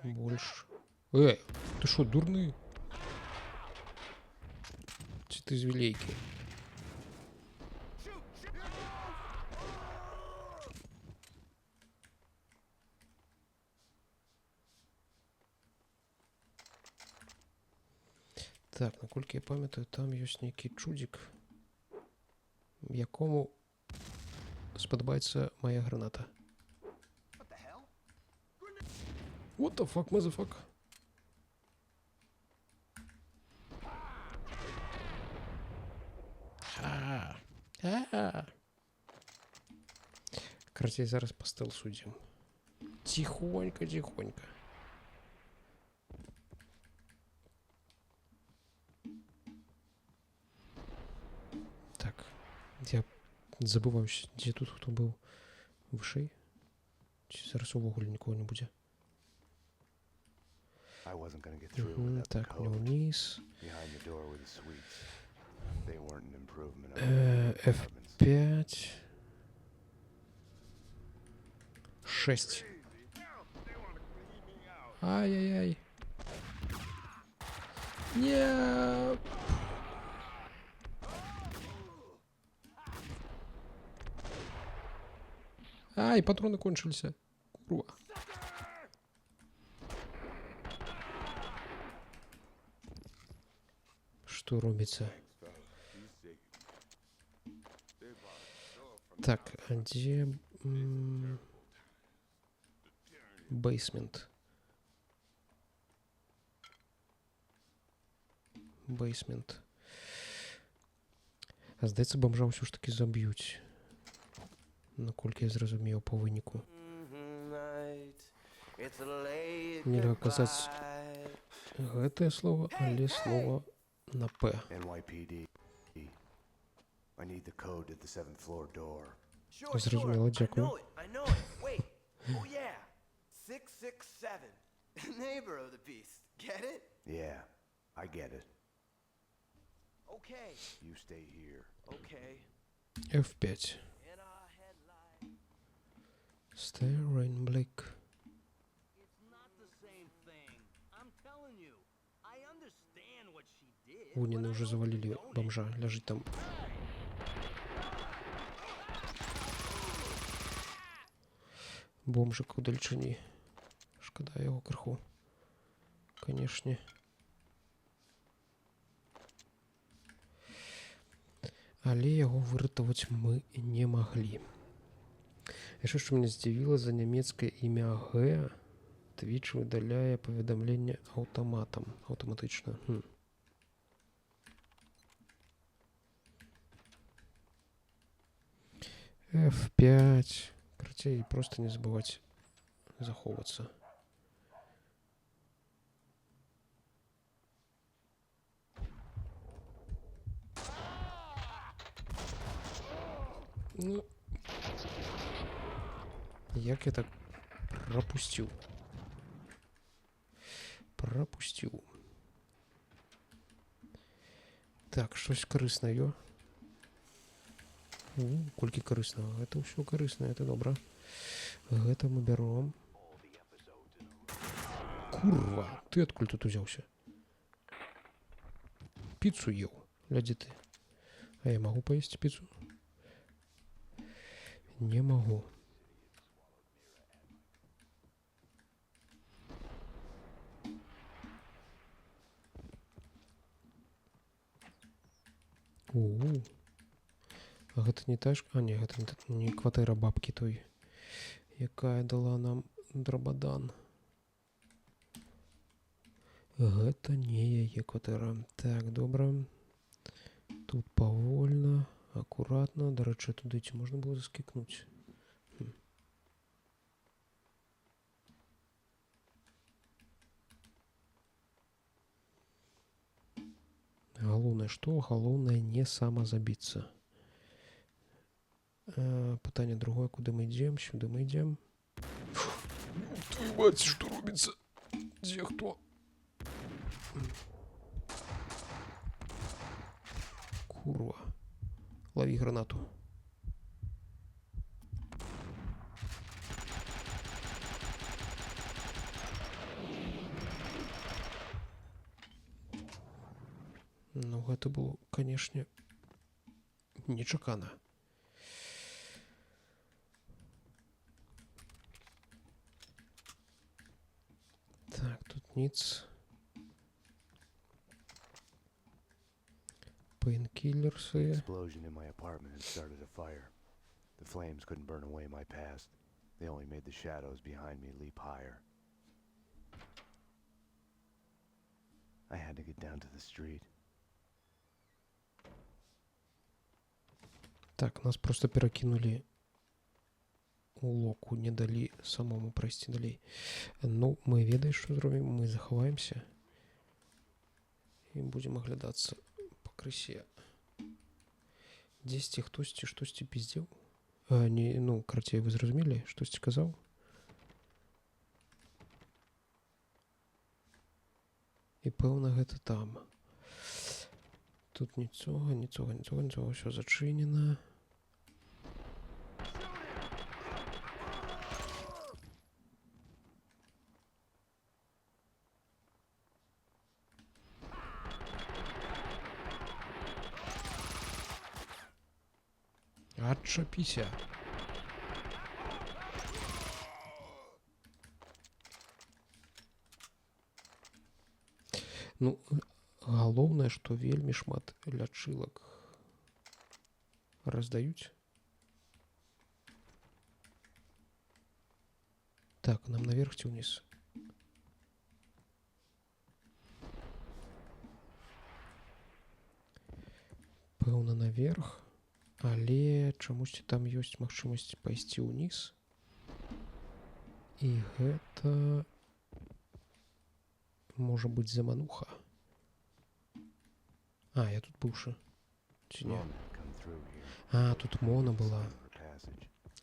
больше. Ты что, дурны? Ці ты звелейки. Так, наколькі я пам'ятаю, там ёсць нейкі чудзік, якому спадабаецца моя граната. What the fuck, motherfucker? Карацей, зараз па стелсу ідзем. Тихонько, тихонько. Так, я забываюсь, дзе тут хто быў вышэй. Ці зараз увогуле нікого не будзе. I wasn't gonna get through without the Так, code. вниз. Behind the door were the suites. They weren't an improvement over the apartments. F5. 6. Ай-яй-яй. Нет. Ай, патроны кончились. Курва. Что робится? Так, а где бейсмент? Бейсмент. А здається, бомжа ўсё ж таки заб'юць. Наколькі я зразумеў по выніку. Нельга казаць гэтае слово, але слово на П. NYPD. I need the code to the 7th floor door. Зразумела, дзякую. I know it. Wait. Oh yeah. 667. Neighbor of the beast. Get it? Yeah, I get it. Okay. You stay here. Okay. F5. Staring Black. It's not the same thing. I'm telling you. I understand what she did. Унины уже завалили бомжа. Лежит там. Бомжик у дальчині. Шкода його криху. Конечно. Але яго выратаваць мы не маглі. Яшчэ што мяне здзівіла, за нямецкае імя Г Twitch выдаляе паведамленне аўтаматам. Аўтаматычна. F5. Карацей, просто не забываць захоўвацца. Ну, як я так пропустил? Так, щось корисне. Колькі карыснага. Гэта ўсё карыснае, это добра. Гэта мы бяром. Курва, ты адкуль тут узяўся? Піцу еў, глядзі ты. А я магу паесці піцу? Не могу. А гэта не та ж... А не, гэта не кватэра бабкі той, якая дала нам драбадан. Гэта не яе кватэра. Так, добра. Тут павольна. Аккуратно. До речі, туди ці можна було заскікнути? Галоўнае што? Галоўнае не самазабіцца. Пытанне другое. Куды мы ідзем? Сюды мы ідзем. Твою мать, што робіцца? Дзе хто? Курва. Лови гранату. Ну, гэта было, канешне, нечакана. Так, тут ніц. Painkillers. Explosion in my apartment had started a fire. The flames couldn't burn away my past. They only made the shadows behind me leap higher. I had to get down to the street. Так, нас просто перакінулі у локу, не далі самому прайсці далей. Ну, мы ведаем, што зробім, мы захаваемся і будзем аглядацца пакрысе. Дзесьці хтосьці штосьці пиздзеў. Не, ну, карацей, вы зразумелі, штосьці казаў? І пэўна гэта там. Тут нічога, ўсё зачынена. Адчапіся. Ну, галоўнае, што вельмі шмат лячылак раздаюць. Так, нам наверх ці ўніз? Пэўна, наверх. Але чамусьці там ёсць магчымасць пайсці ўніз. І гэта можа быць замануха. А, я тут быўшы. Ці не? А, тут Мона была.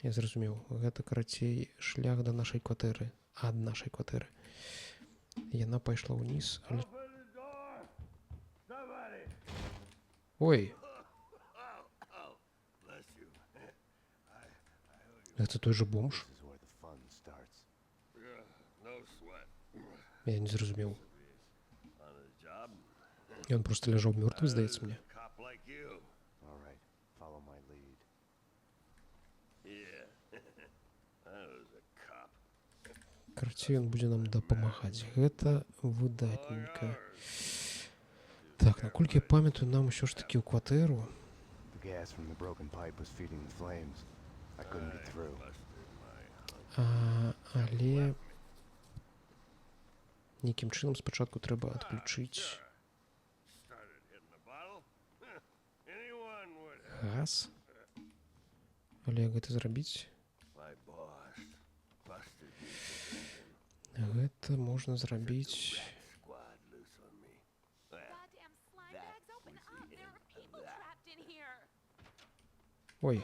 Я зразумеў. Гэта, карацей, шлях да нашай кватэры. Ад нашай кватэры. Яна пайшла ўніз, але... Ой! Это той же бомж. Я не зразумеў. Ён просто ляжаў мёртвы, здаецца мне. Карацей, ён будзе нам дапамагаць. Гэта выдатненька. Так, наколькі я памятаю, нам усё ж такі ў кватэру. Але нейкім чынам спачатку трэба адключыць газ. Але як гэта зрабіць? Гэта можна зрабіць... Ой.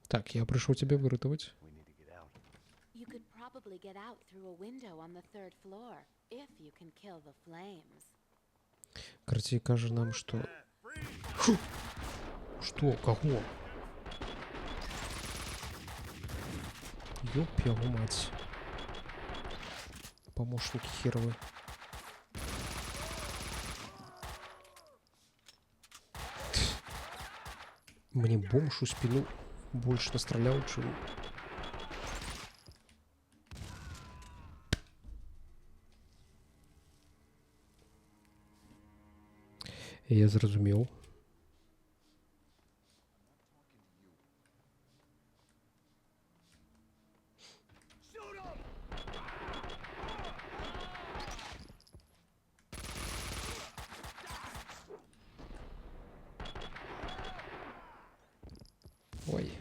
Так, я прыйшоў цябе выратаваць. Карацей, кажа нам, што... Што? Каго? Ёп яго маць. Помощники херовы. Мне бомж у спину больше настралял, чем... Я зразумеў. Ой.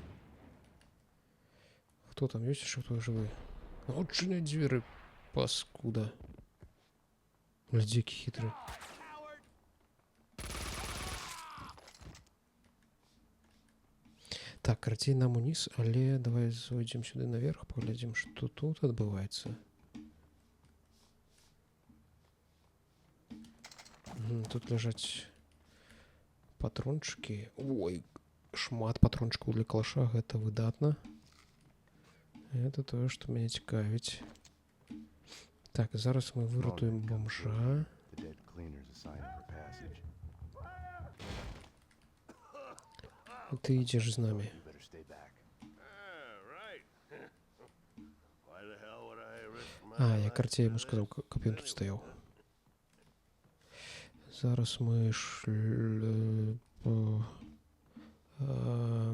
Кто там есть еще, кто живой? Отчиняй двери, паскуда. Ледики хитрые. Так, карацей нам уніз, але давай зойдзем сюды наверх, паглядзім, што тут адбываецца. Тут ляжаць патрончыкі. Ой, шмат патрончыкаў для калаша, гэта выдатна. Это тое, што мяне цікавіць. Так, зараз ми вирятуємо бомжа. The dead cleaner's a sign of her passage. Ти йдеш з нами. You better stay back. Right. Why the hell would I risk my А, я Карте йому сказав, каб він тут стояв. Зараз ми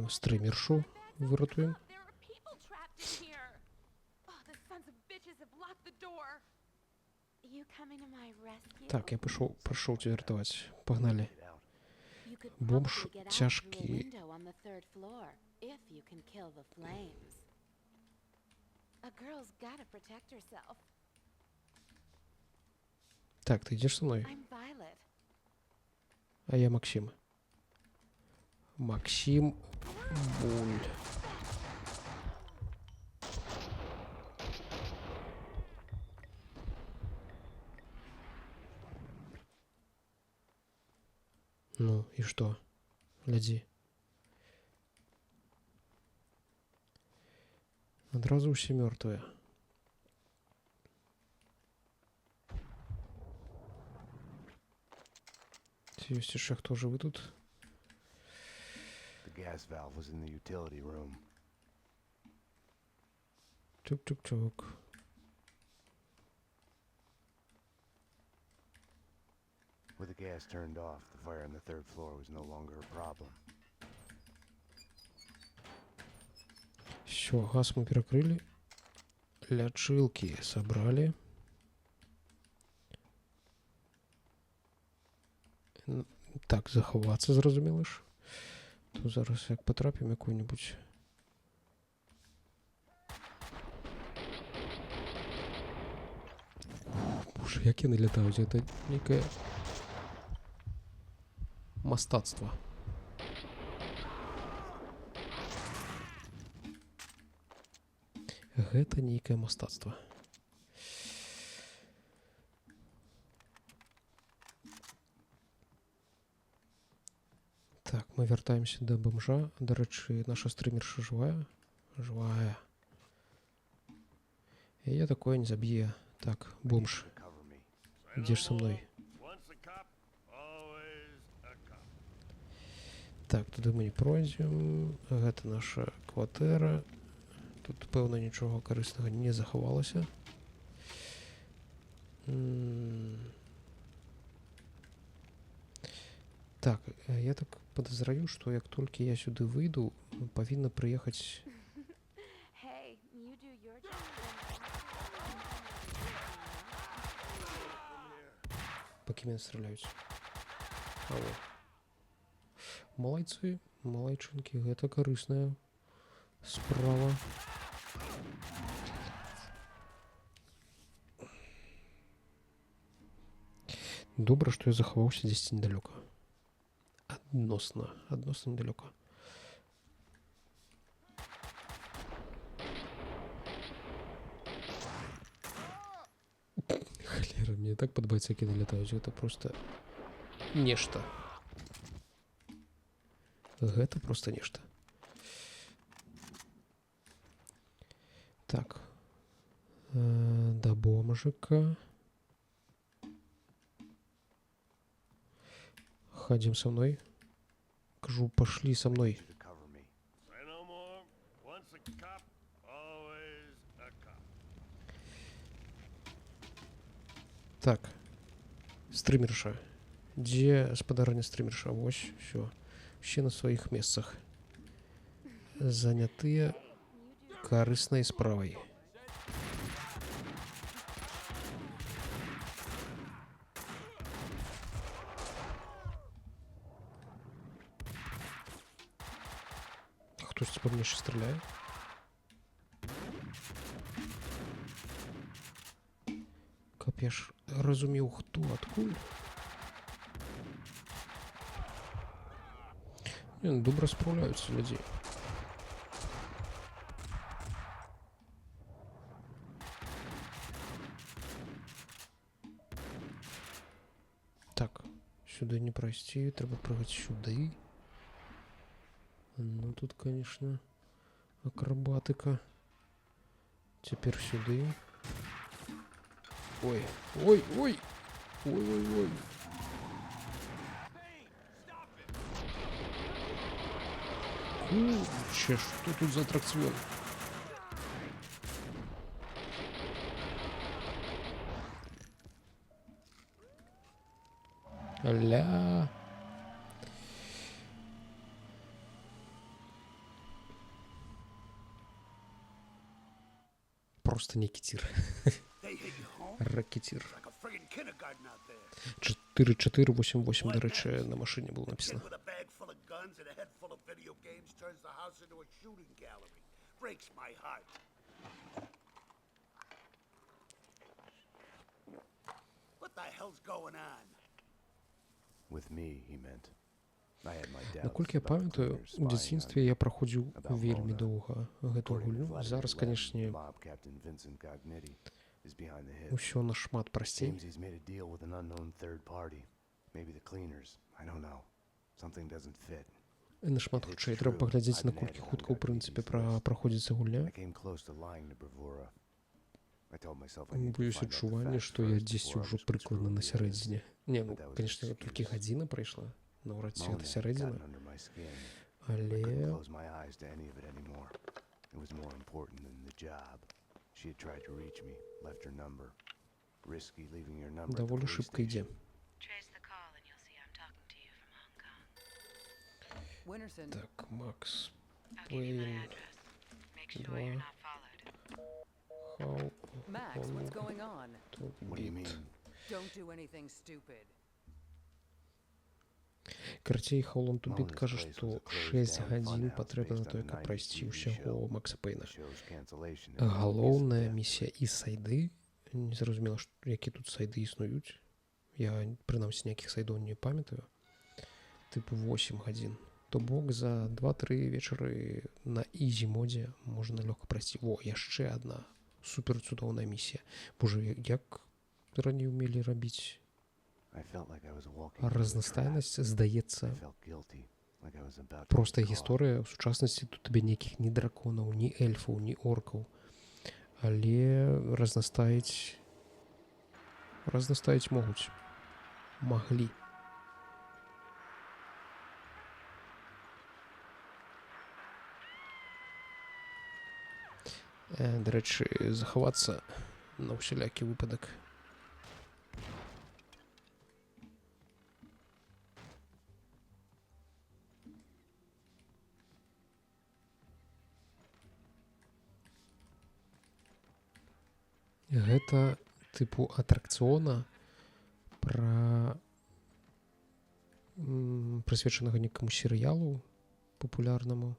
стримершу вирятуємо. There are people trapped in here. Oh, the sons of bitches have locked the door. You coming to my rescue? Так, я пішов тебе рятувати. Погнали. You could Бомж probably get out through a тяжкий. window on the 3rd floor if you can kill the flames. A girl's gotta protect herself. Так, ти йдеш зі мною? I'm Violet. А я Максим. Максим Буль. Ну, и что? Гляди. Одразу все мертвые. Есть еще кто же вы тут? The gas valve was in the utility room. Чук-чук-чук. With the gas turned off, the fire on the 3rd floor was no longer a problem. Все, газ мы перекрыли. Лячилки собрали. Так, заховаться, зрозуміло ж. То зараз як потрапимо яку-нибудь. Боже, як вони літають, це некое мастацтво. Гэта нейкае мастацтва. Так, мы вяртаемся да бомжа. До рэчы, наша стрымерша жывая? Жывая. І я такое не заб'е. Так, бомж. Ідзеш са мной. Так, туды мы не пройдзем. Гэта наша кватэра. Тут, пэўна, нічога карыснага не захавалася. Так, я так подозраю, што як толькі я сюды выйду, павінна прыехаць... Hey, you do your job. Па кім яны страляюць? Алло. Малайцы, малайчынкі, гэта карысная справа. Добра, што я захаваўся дзесьці недалёка. Адносна недалёка. Халера, мне так пад байцакі налятаюць, гэта просто нешта. Гэта просто нешта. Так. Да бомжика. Ходим со мной. Кажу, пошли со мной. Так. Стримерша. Где спадарня стримерша? Вось, все. Все на своих месцах. Занятые карыснай справай. Хтось по мне ще стріляє. Каб я ж розумів, хто, откуль. Не, ну, добре справляються люди. Так, сюди не пройти, треба прыгать сюди. Ну, тут, конечно, акробатика. Теперь сюда. Ой, ой, ой. Ой-ой-ой. Курча, что тут за аттракцион? Ля. Просто не китир. They hit you home? Ракетир. Like a friggin' kindergarten out there. 4488, до речі, на машині було написано. Kid with a bag full of guns and a head full of video games turns the house into a shooting gallery. Breaks my heart. What the hell's going on? With me, he meant. I had my doubts Наскільки я about the пам'ятаю, cleaners у spying дитинстві on я me, проходив about вельми Mona. довго гэту According to гульню. Vladimir Зараз, Lenin, конечно, mob captain Vincent Gognitti is behind the hit. усё нашмат прасцей. Seems he's made a deal with an unknown third party. Maybe the cleaners. I don't know. Something doesn't fit. Нашмат хутчэй. Трэба паглядзець, наколькі хутка, у прынцыпе, праходзіцца гульня. I came close to lying to Bravura. I told myself I need to Боюсь find out the адчування, facts што я first дзесьці before I ўжо was прыкладна screwed на in the end. сярэдзіне. Не, ну, But that was конечно, an толькі excuse. гадзіна прайшла. Наўрад ці гэта Mona сярэдзіна. gotten under my skin. I Але couldn't close my eyes to any of it anymore. It was more important than the job. She had tried to reach me, left her number. Risky leaving your number at the даволі police шыбка ідзе. Trace the call and you'll see I'm talking to you from Hong Kong. Winterson. Так, Макс I'll give you my Пейн. address. Make sure Два. you're not followed. How Max, what's going on? to What do you beat. mean? Don't do anything stupid. Карацей, Хаулон Тубіт Mona's каже, place што was a closed 6 down гадзін funhouse патрэбна на based тое, on a каб 90s прайсці TV ўсяго show. Макса Пейна. The show's cancellation and obvious Галоўная death. місія і сайды. Незразумела, які тут сайды існуюць. Я, прынамсі, ніякіх сайдоў не памятаю. Тыпу 8 гадзін. То бок за 2-3 вечары на ізі-модзе можна лёгка прайсці. Во, яшчэ адна суперцудоўная місія. Боже, як раней умелі рабіць I felt like I was walking through a разнастайнасць, trap. здаецца, I felt guilty, like I was about to простая get caught. гісторыя. У сучаснасці тут табе ніякіх ні драконаў, ні эльфаў, ні оркаў. Але разнастаіць могуць. Маглі. Дарэчы, захавацца на ўсялякі выпадак. Гэта тыпу атракцыёна прысвечанага некаму серыялу папулярнаму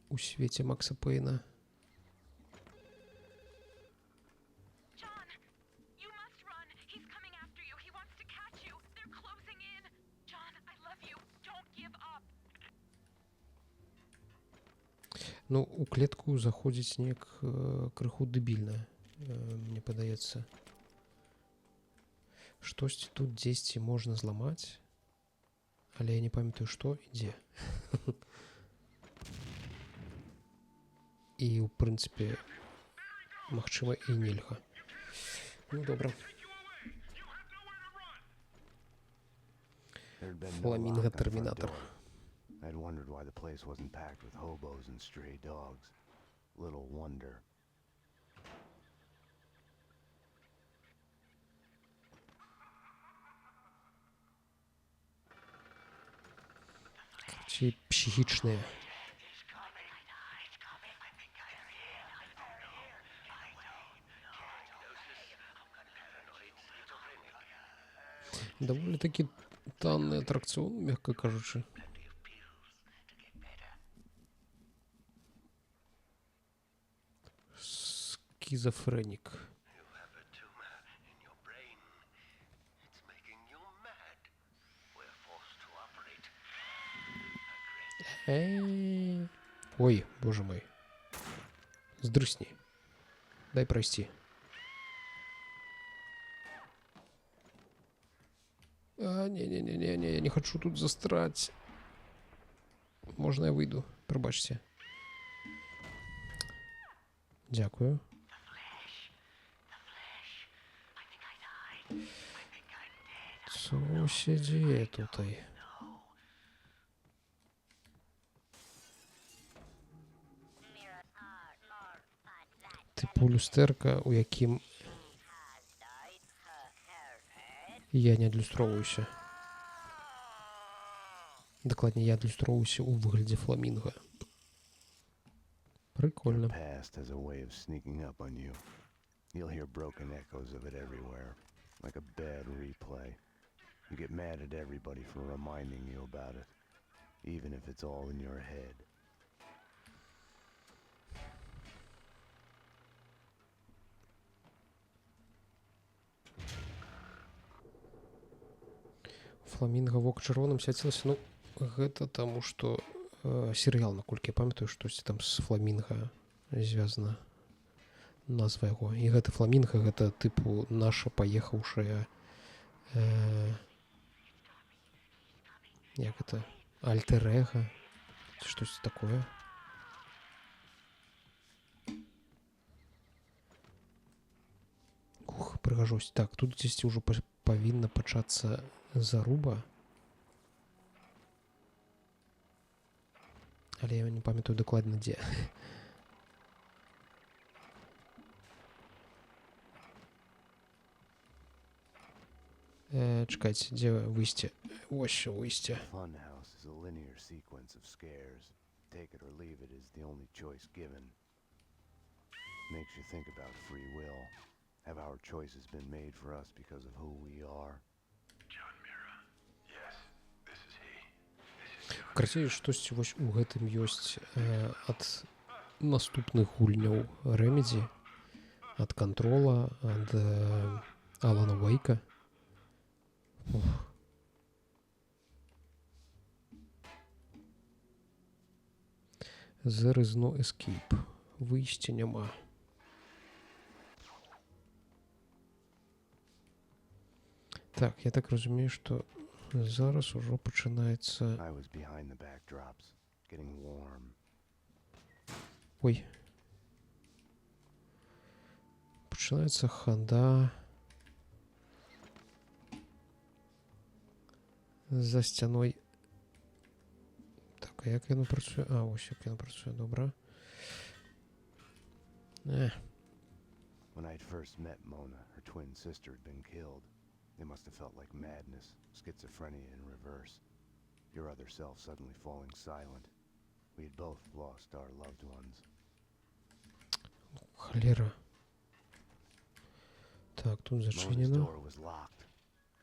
у свеце Макса Пейна. John, you must run. He's coming after you. He wants to catch you. They're closing in. John, I love you. Don't give up. Ну, у клетку заходзіць неяк крыху дэбільна, мне падаецца. Штосьці тут дзесьці можна зламаць, але я не памятаю, што і дзе. І, у прынцыпе, магчыма, і нельга. Ну, добра. There'd been no Фламінга lock on the front Термінатор. door. I'd wondered why the place wasn't packed with hobos and stray dogs. Little wonder. Ці псіхічныя. Даволі такі танны атракцыён, мякка кажучы. Скізафрэнік. Ой, боже мой. Здрысни. Дай пройти. Не-не-не-не, я не хочу тут застрять. Можно я выйду? Пробачьте. Дякую. Co się dzieje tutaj? Типу люстерка, у яким я не адлюстроўваюся. Дакладней, я адлюстроўваюся ў выглядзе фламінга. Прикольно. Past has a way of sneaking up on you. You'll hear broken echoes of it everywhere, like a bad replay. You get mad at everybody for reminding you about it, even if it's all in your head. Фламінга вока чырвоным свяцілася. Ну, гэта таму, што серыял, наколькі я памятаю, штосьці там з фламінга звязана назва яго. І гэты фламінга, гэта тыпу наша паехаўшая як гэта? Альтер-эго? Ці штосьці такое. Ух, прыгажосць. Так, тут дзесьці ўжо павінна пачацца заруба. Але я не памятаю дакладна дзе. Чекайте, где выйсти? Ось выйсти. Funhouse is a linear sequence of scares. Take it or leave it is the only choice given. Makes you think about free will. Have our choices been made for us because of who we are? John Mira. Yes, this is he. Красивее, штосьці вось у гэтым ёсць ад наступных гульняў Remedy, ад Control, ад Alan Wake. There is no escape. Выйсця няма. Так, я так разумею, што зараз ужо пачынаецца... I was behind the backdrops, getting warm. Ой. Пачынаецца хада за сцяной. Так, а як яно працуе? А, ось як яно працуе, добра. When I'd first met Mona, her twin sister had been killed. It must have felt like madness, schizophrenia in reverse. Your other self suddenly falling silent. We had both lost our loved ones. Холера. Так, тут Mona's зачинено. door was locked.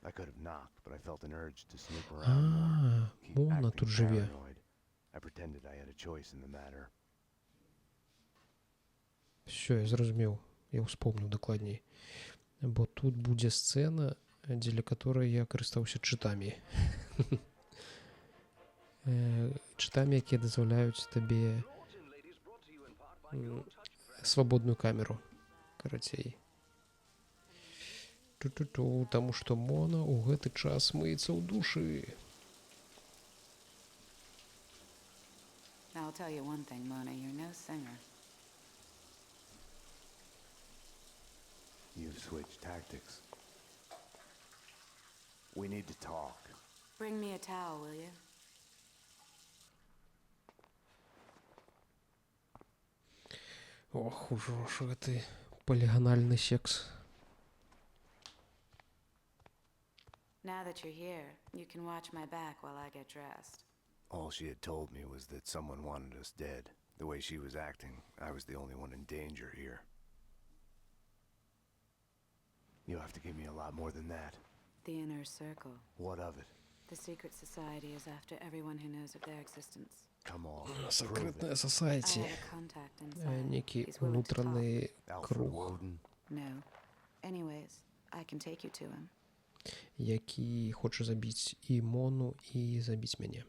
I could have knocked, but I felt an urge to snoop around more. Keep Мона acting тут живе. paranoid. I pretended I had a choice in the matter. Все, я зразумеў. Я успомніў дакладней. Бо тут будзе сцэна, дзеля которой я карыстаўся чытамі. Чытамі, якія дазваляюць табе свабодную камеру. Карацей. Ту-ту-ту, таму што Мона ў гэты час мыецца ў душы. I'll tell you one thing, Mona, you're no singer. You've switched tactics. We need to talk. Bring me a towel, will you? Ох, ужо ж гэты паліганальны секс. Now that you're here, you can watch my back while I get dressed. All she had told me was that someone wanted us dead. The way she was acting, I was the only one in danger here. You have to give me a lot more than that. The Inner Circle. What of it? The secret society is after everyone who knows of their existence. Come on. Секретная сосайти. I have a contact inside. Некий He's willing to talk. внутренний Alfred круг, Woden? No. Anyways, I can take you to him. які хоче забіць і Мону, і забіць мяне.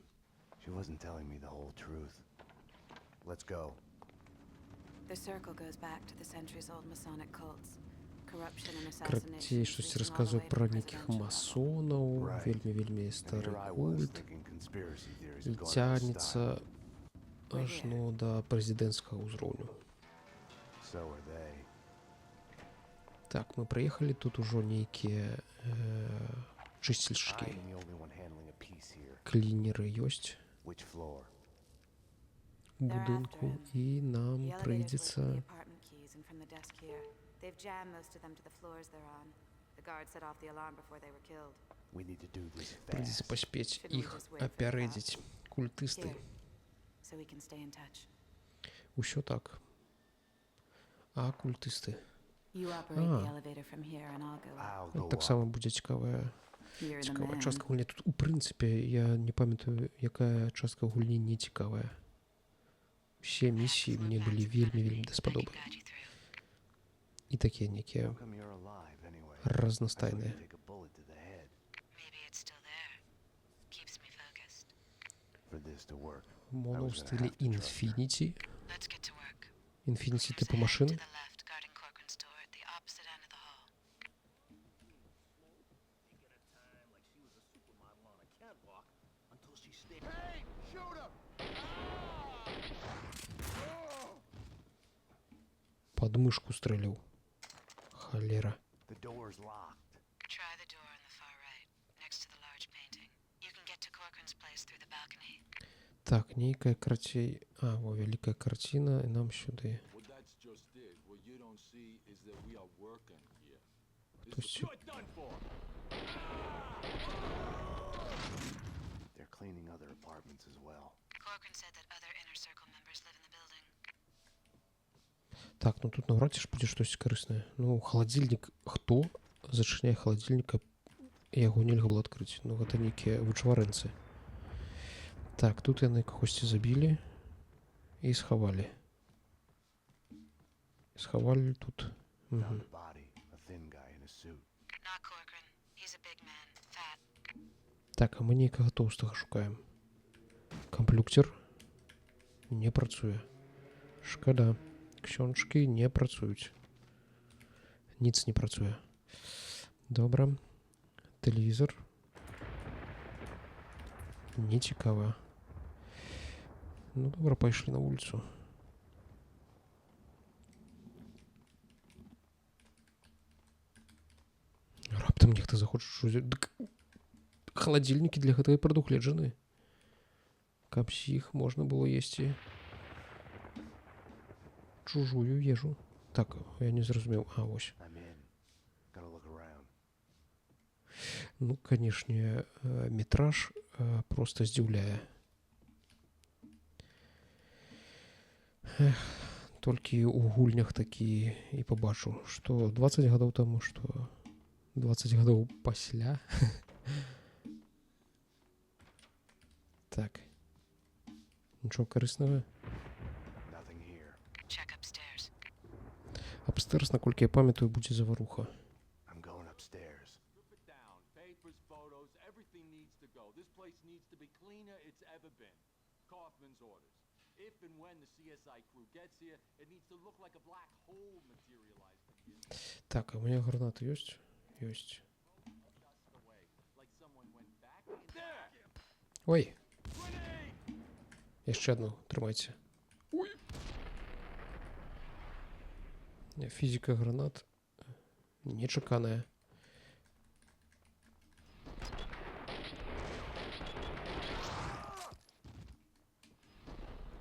She wasn't telling me the whole truth. Let's go. The circle goes back to the centuries-old Masonic cults. Corruption and Крацей assassination. щось розказує про неких масонів, вельми старий культ, і тягнеться аж ну, до президентського узровню. Так, мы прыехалі, тут ужо нейкія I чысцільшчыкі, am the only one handling a piece here. клінеры ёсць Which floor? у будынку, і нам The elevators work from the прыйдзецца apartment keys and from the desk here. They've jammed most of them to the floors they're on. The guards set off the alarm before they were killed. We need to do this прыйдзецца fast. паспець Shouldn't we іх just wait for the апярэдзіць. Культысты. Here, so we can stay in touch. Усё так. А культысты? You operate the А, elevator from here, and I'll go up. I'll гэта go up. таксама будзе цікавая You're the цікавая man. частка гульні. Тут, у прынцыпе, я не памятаю, якая частка гульні не цікавая. Усе місіі мне былі вельмі даспадобы. І такія некія How come you're alive anyway? разнастайныя. I saw you take a bullet to the head. Maybe it's still there. Keeps me focused. For this to work, Моно ў стылі Infinity. Let's get to work. Infinity типу машин. To the left, guarding Corcoran's door at the opposite end of the hall. Until she stayed. Hey, shoot him! Под мышку стрелил. Холера. the door's locked. Try the door on the far right, next to the large painting. You can get to Corcoran's place through the balcony. Так, нейкая карцей. А, во, великая картина, и нам сюда. What that's just did, what you don't see is that we are working here. То есть You're done for. They're cleaning other apartments as well. Corcoran said that other Inner Circle members live in the building. Так, ну тут навряд ці будзе штось карыснае. Ну, халадзільнік. Хто зачыняе халадзільніка? Яго нельга было адкрыць. Ну, гэта нейкія вычварэнцы. Так, тут яны кагосьці забілі і схавалі. Схавалі тут. Found Угу. a body, a thin guy in a suit. Not Corcoran. He's a big man, fat. Так, а мы нейкага тоўстага шукаем. Камплюктер не працуе. Шкада. Książki не працуюць. Ніц не працуе. Добра. Тэлевізор. Не цікава. Ну, добра, пайшлі на вуліцу. Раптам нехта захоча щось. Дык халадзільнікі для гэтага і прадугледжаны. Каб з іх можна было есці чужую ежу. Так, я не зразумеў. А, вось. I'm in. Gotta look around. Ну, канешне, метраж просто здзіўляе. Толькі ў гульнях такі і пабачыў, што 20 гадоў таму, што 20 гадоў пасля. Так. Нічого карыснага. Nothing here. Check upstairs. Апстэрс, наколькі я памятаю, будзе заваруха. I'm going upstairs. Strip it down. Papers, photos, everything needs to go. This place needs to be cleaner it's ever been. Kaufman's orders. If and when the CSI crew gets here, it needs to look like a black hole materialized in here. Так, а у меня гранаты ёсць? Ёсць. Just away. Like someone went back in there. Ой, Grenade! яшчэ одну трымайце. Ой. Фізіка гранат нечаканая.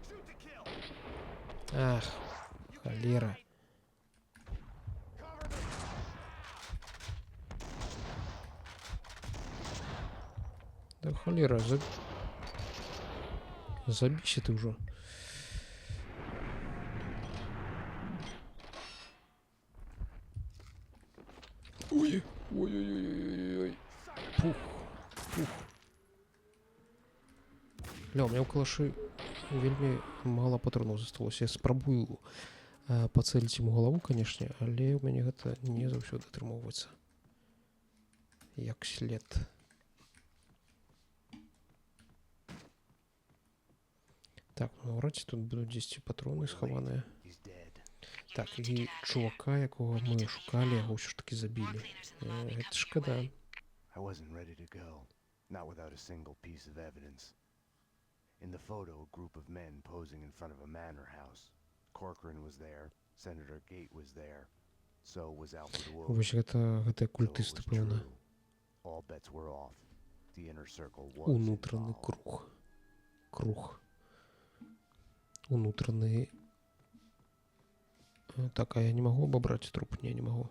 Shoot to kill. Ах, холера. Cover me. Да холера, забейся ты уже. Ой, ой-ой-ой-ой-ой. Пух, пух. Ля, у меня у калашы вельмі мало патронаў засталося. Я спрабую пацэліць ему галаву, канешне, але ў мяне гэта не заўсёды атрымоўваецца. Як след. Так, ну навряд ці тут будуць дзесьці патроны схаваныя. He's dead. Так, і чувака, якого ми шукали, його все ж таки забили. Це шкода. I wasn't ready to go, not without a single piece of evidence. In the photo, a group of men posing in front of a manor house. Corcoran was there, Senator Gate was there. So was Alfred Wood. Вось гэтыя культысты, пэўна. All bets were off. The inner circle was Унутраны involved. Круг. Унутраны... Так, а я не могу обобрать труп? Не, не могу.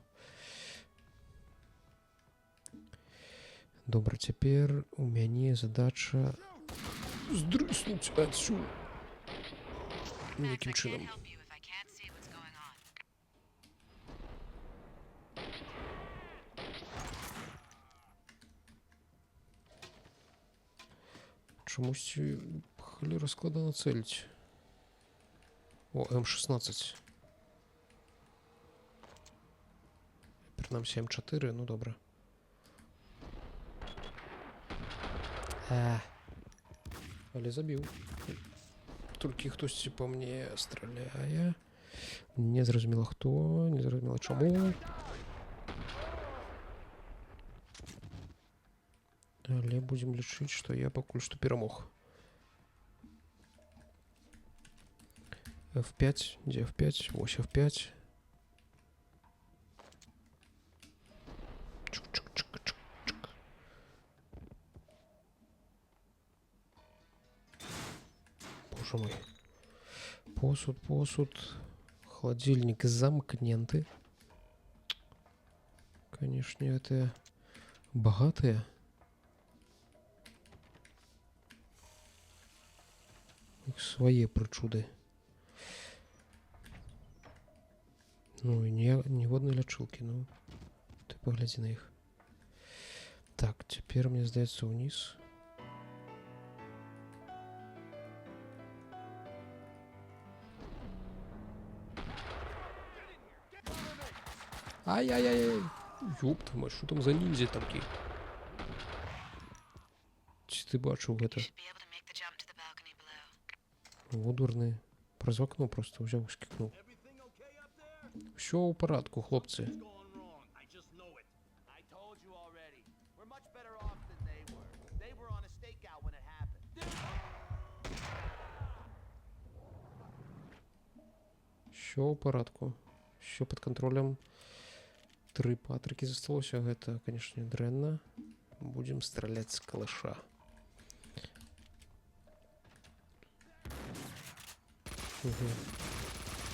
Добра, цяпер у мяне задача здрыснуць адсюль. Якім чынам. Чамусьці халера складана цэліць. О, М16. Прынамсі М4, ну добра. Але забіў. Толькі хтосьці па мне страляе. Незразумела хто, незразумела чаму. Але будзем лічыць, што я пакуль што перамог. F5, дзе F5? Вось F5. Боже мой. Посуд. Холодильник замкненты. Конечно, это богатые. Их свои причуды. Ну и ніводнай лячылкі, ну ты поглядзі на іх. Так, цяпер мне здаецца ўніз. Ай-яй-яй! Ёб твою мать, што там за ніндзя такі? Ці ты бачыў гэта? Во дурны. Праз вакно просто ўзяў і скікнуў. Все ў парадку, хлопцы. Все ў парадку. Все пад кантролем. 3 патрыкі засталося. Гэта, канешне, дрэнна. Будзем страляць з калаша.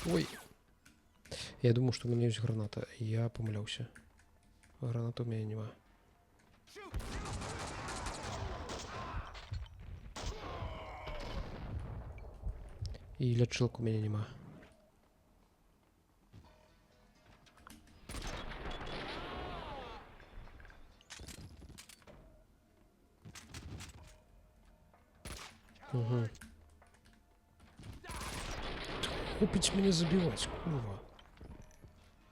Ой. Я думаю, что у меня есть граната. Я помылялся. Гранаты у меня нема. И лячилок у меня нема. Угу. Купить меня забивать, курва.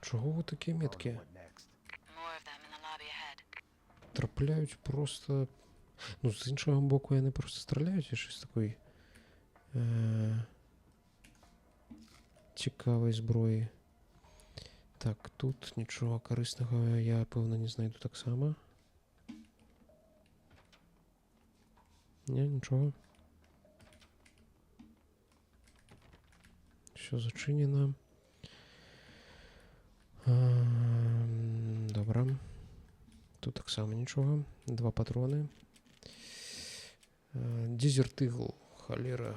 Чого ви такі меткі? Трапляють просто... Ну, з іншого боку, вони просто стріляють і щось такої... цікавої зброї. Так, тут нічого корисного я, певно, не знайду так само. Ні, нічого. Все зачинено. Добре. Тут так само нічого. 2 патрони. Desert Eagle. Холера.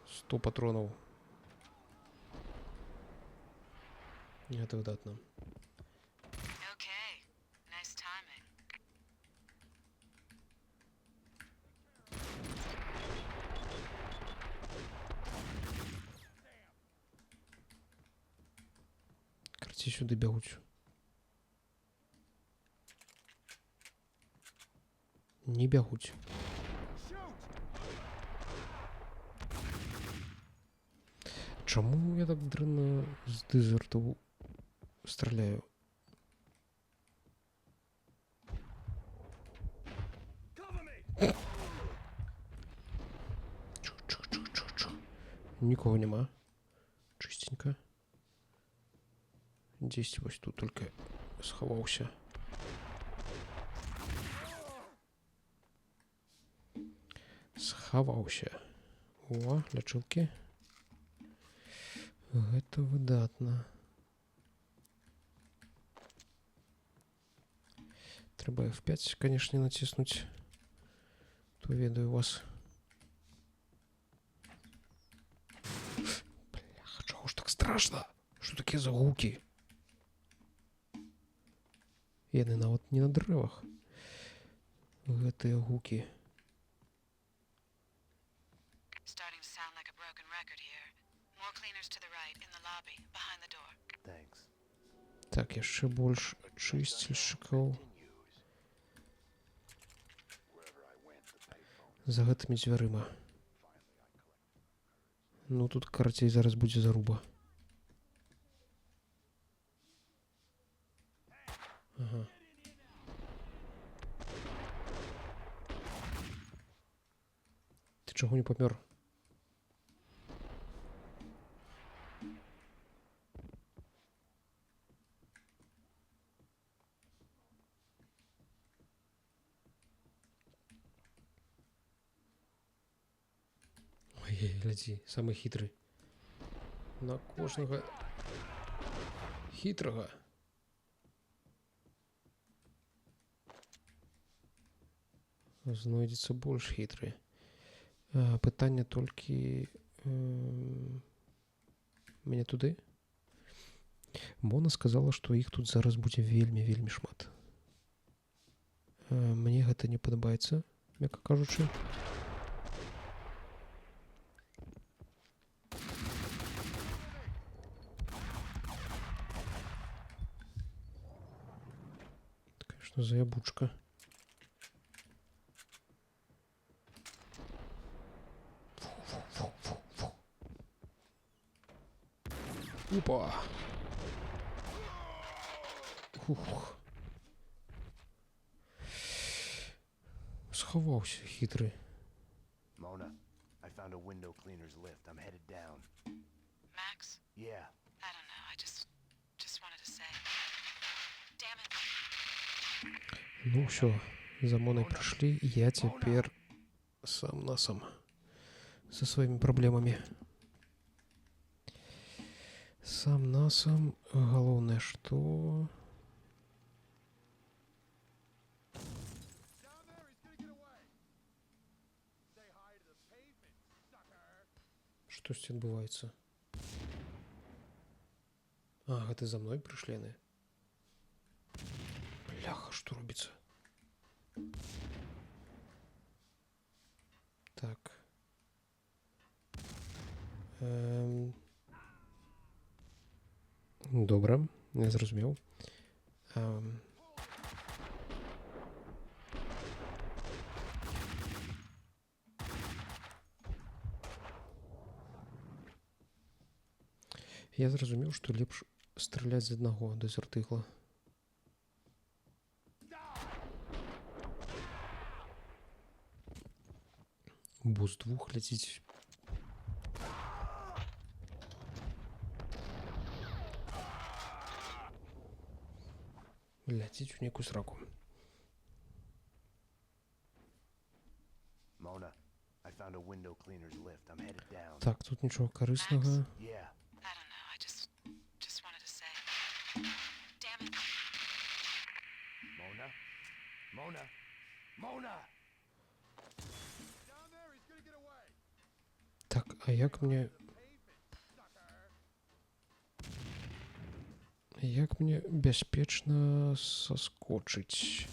100 патронів. Це видатно. Карці сюди бягуть. Не бягуть. Чому я так дрэнна з дезерту страляю? Чу. Нікого нема. Чистенько. Десь ось тут только сховався. Сховався. О, лячылкі. Гэта выдатна. Треба F5, конечно, натиснуть. То ведаю вас. Бляха, чого ж так страшно? Що таке за гуки? Яны нават не на дрэвах. Гэтыя гуки. Starting to sound like a broken record here. More cleaners to the right, in the lobby, behind the door. Thanks. Так, яшчэ больш чысцільшчыкаў. За гэтымі дзвярыма. Ну, тут, карацей, зараз будзе заруба. Ага. Ты чаго не памёр? Ой, глядзі, самы хітры. На кожнага хітрага. Знойдзецца больш хітры. Пытанне толькі... Мяне туды? Мона сказала, што іх тут зараз будзе вельмі шмат. Мне гэта не падабаецца, мякка кажучы. Конечно, заябучка. Опа! Ух. Сховався хитрий. Mona, I found a window cleaner's lift. I'm headed down. Max? Yeah. I don't know. I just wanted to say. Damn it. Ну все, за Моной пришли, я теперь сам на сам со своими проблемами. Сам на сам. Главное, что... Что с этим отбываецца? А, гэта за мной прыйшлі яны. Бляха, што робіцца? Так. Добра, я зразумеў. Я зразумеў, што лепш страляць з аднаго дэзертыгла. Бо з двух ляціць. Ляціць у некую сраку. Mona, I found a window cleaner's lift. I'm headed down. Так, тут нічого корисного. Yeah. I don't know. I just wanted to say. Damn it. Mona? Mona? Mona! Так, а як мне... Як мне бяспечна саскочыць?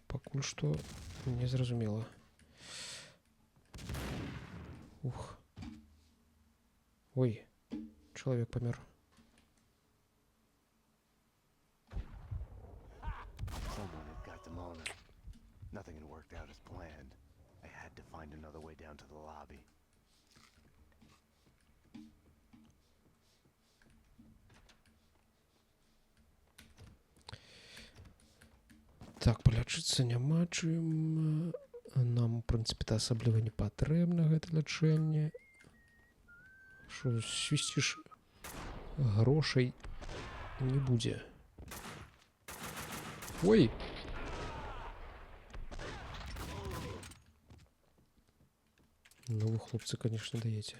Пакуль што не зразумела. Ух. Ой, чалавек памёр. Someone had got to Mona. Nothing had worked out as planned. I had to find another way down to the lobby. Так, палячыцца няма чым. Нам, у прынцыпе, асабліва не патрэбна гэта лячэнне. Што свісціш, грошай не будзе. Ой! Ну вы, хлопцы, конечно, даеце.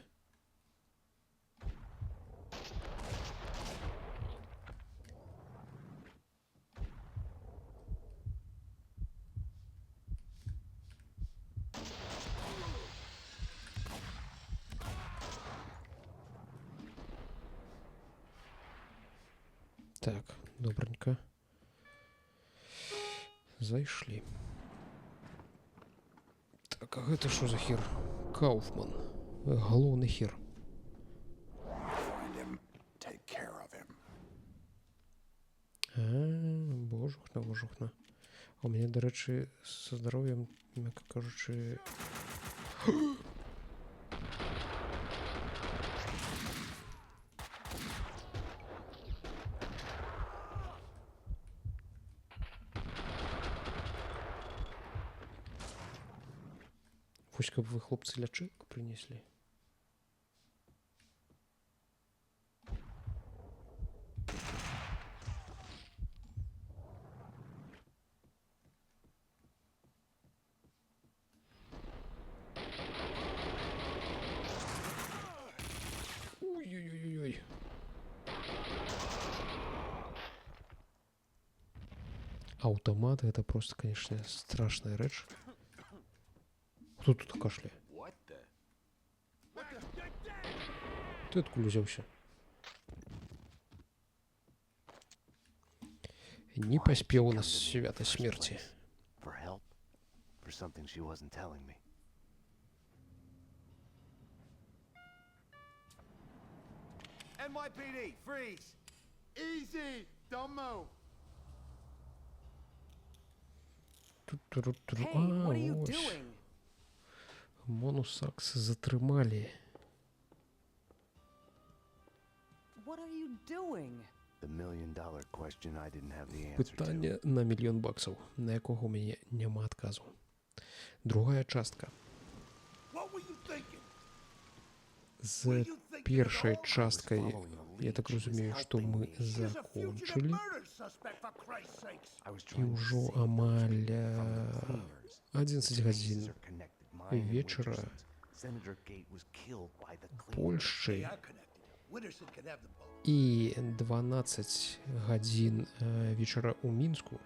Так, добренько. Зайшлі. Так, а гэта што за хер? Кауфман. Галоўны хер. Find him, take care of him. Божухна, божухна. У мяне, дарэчы, са здароўем, мякка кажучы... Вось каб вы, хлопцы, лячэбку прынеслі. Ой-ой-ой-ой. Аўтамат — это просто, конечно, страшная рэч. Кто тут кашляе? Ты откуль узяўся? Не паспеў на свята смерці. For help? For something she wasn't telling me. NYPD, freeze! Easy! Don't move! Hey, what are you doing? Монусакс затрымалі. What are you doing? The $1,000,000 question I didn't have the answer to. Пытанне на $1 мільён, на якога ў мяне няма адказу. Другая частка. З першай часткай, я так разумею, што мы закончылі. І ўжо амаль 11 гадзін вечара Польшчы і 12 гадзін вечара ў Мінску.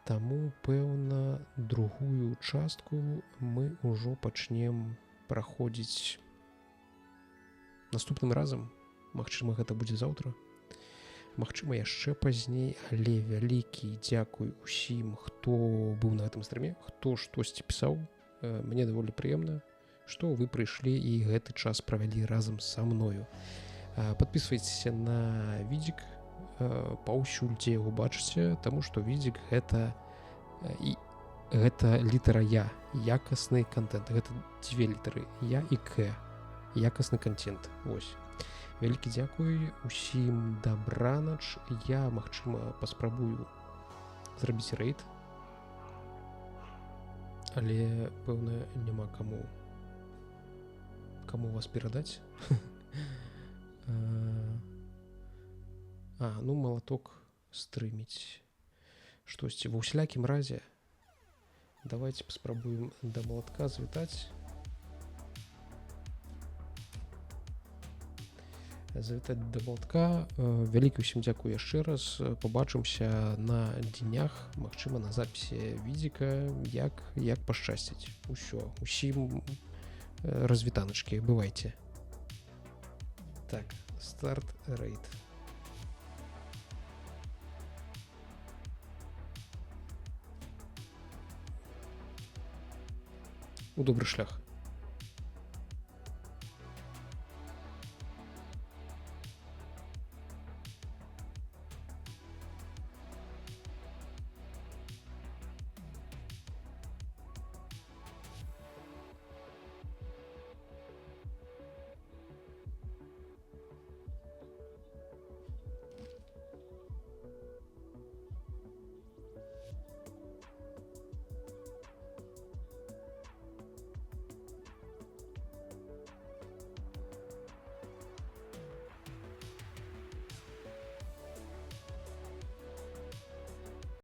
Таму, пэўна, другую частку мы ўжо пачнем праходзіць наступным разам. Магчыма, гэта будзе заўтра. Магчыма, яшчэ пазней, але вялікі дзякуй усім, хто быў на гэтым стрыме, хто штосьці пісаў. Мне даволі прыемна, што вы прыйшлі і гэты час правялі разам са мною. Падпісвайцеся на відзік, паўсюль, дзе яго бачыце, таму што відзік гэта літара Я, якасны контент. Гэта дзве літары, Я і К. Якасны контент. Вось. Вялікі дзякуй усім, дабранач. Я, магчыма, паспрабую зрабіць рэйд, але, пэўна, няма каму вас перадаць. Ну, малаток стрыміць штосьці. Ва ўсялякім разе, давайте паспрабуем да малатка завітаць. Завітаць да малатка. Вялікі ўсім дзякуй яшчэ раз. Пабачымся на днях, магчыма, на запісе відзіка, як пашчасціць. Усё. Усім развітаначкі. Бывайце. Так, старт рейд. У добры шлях.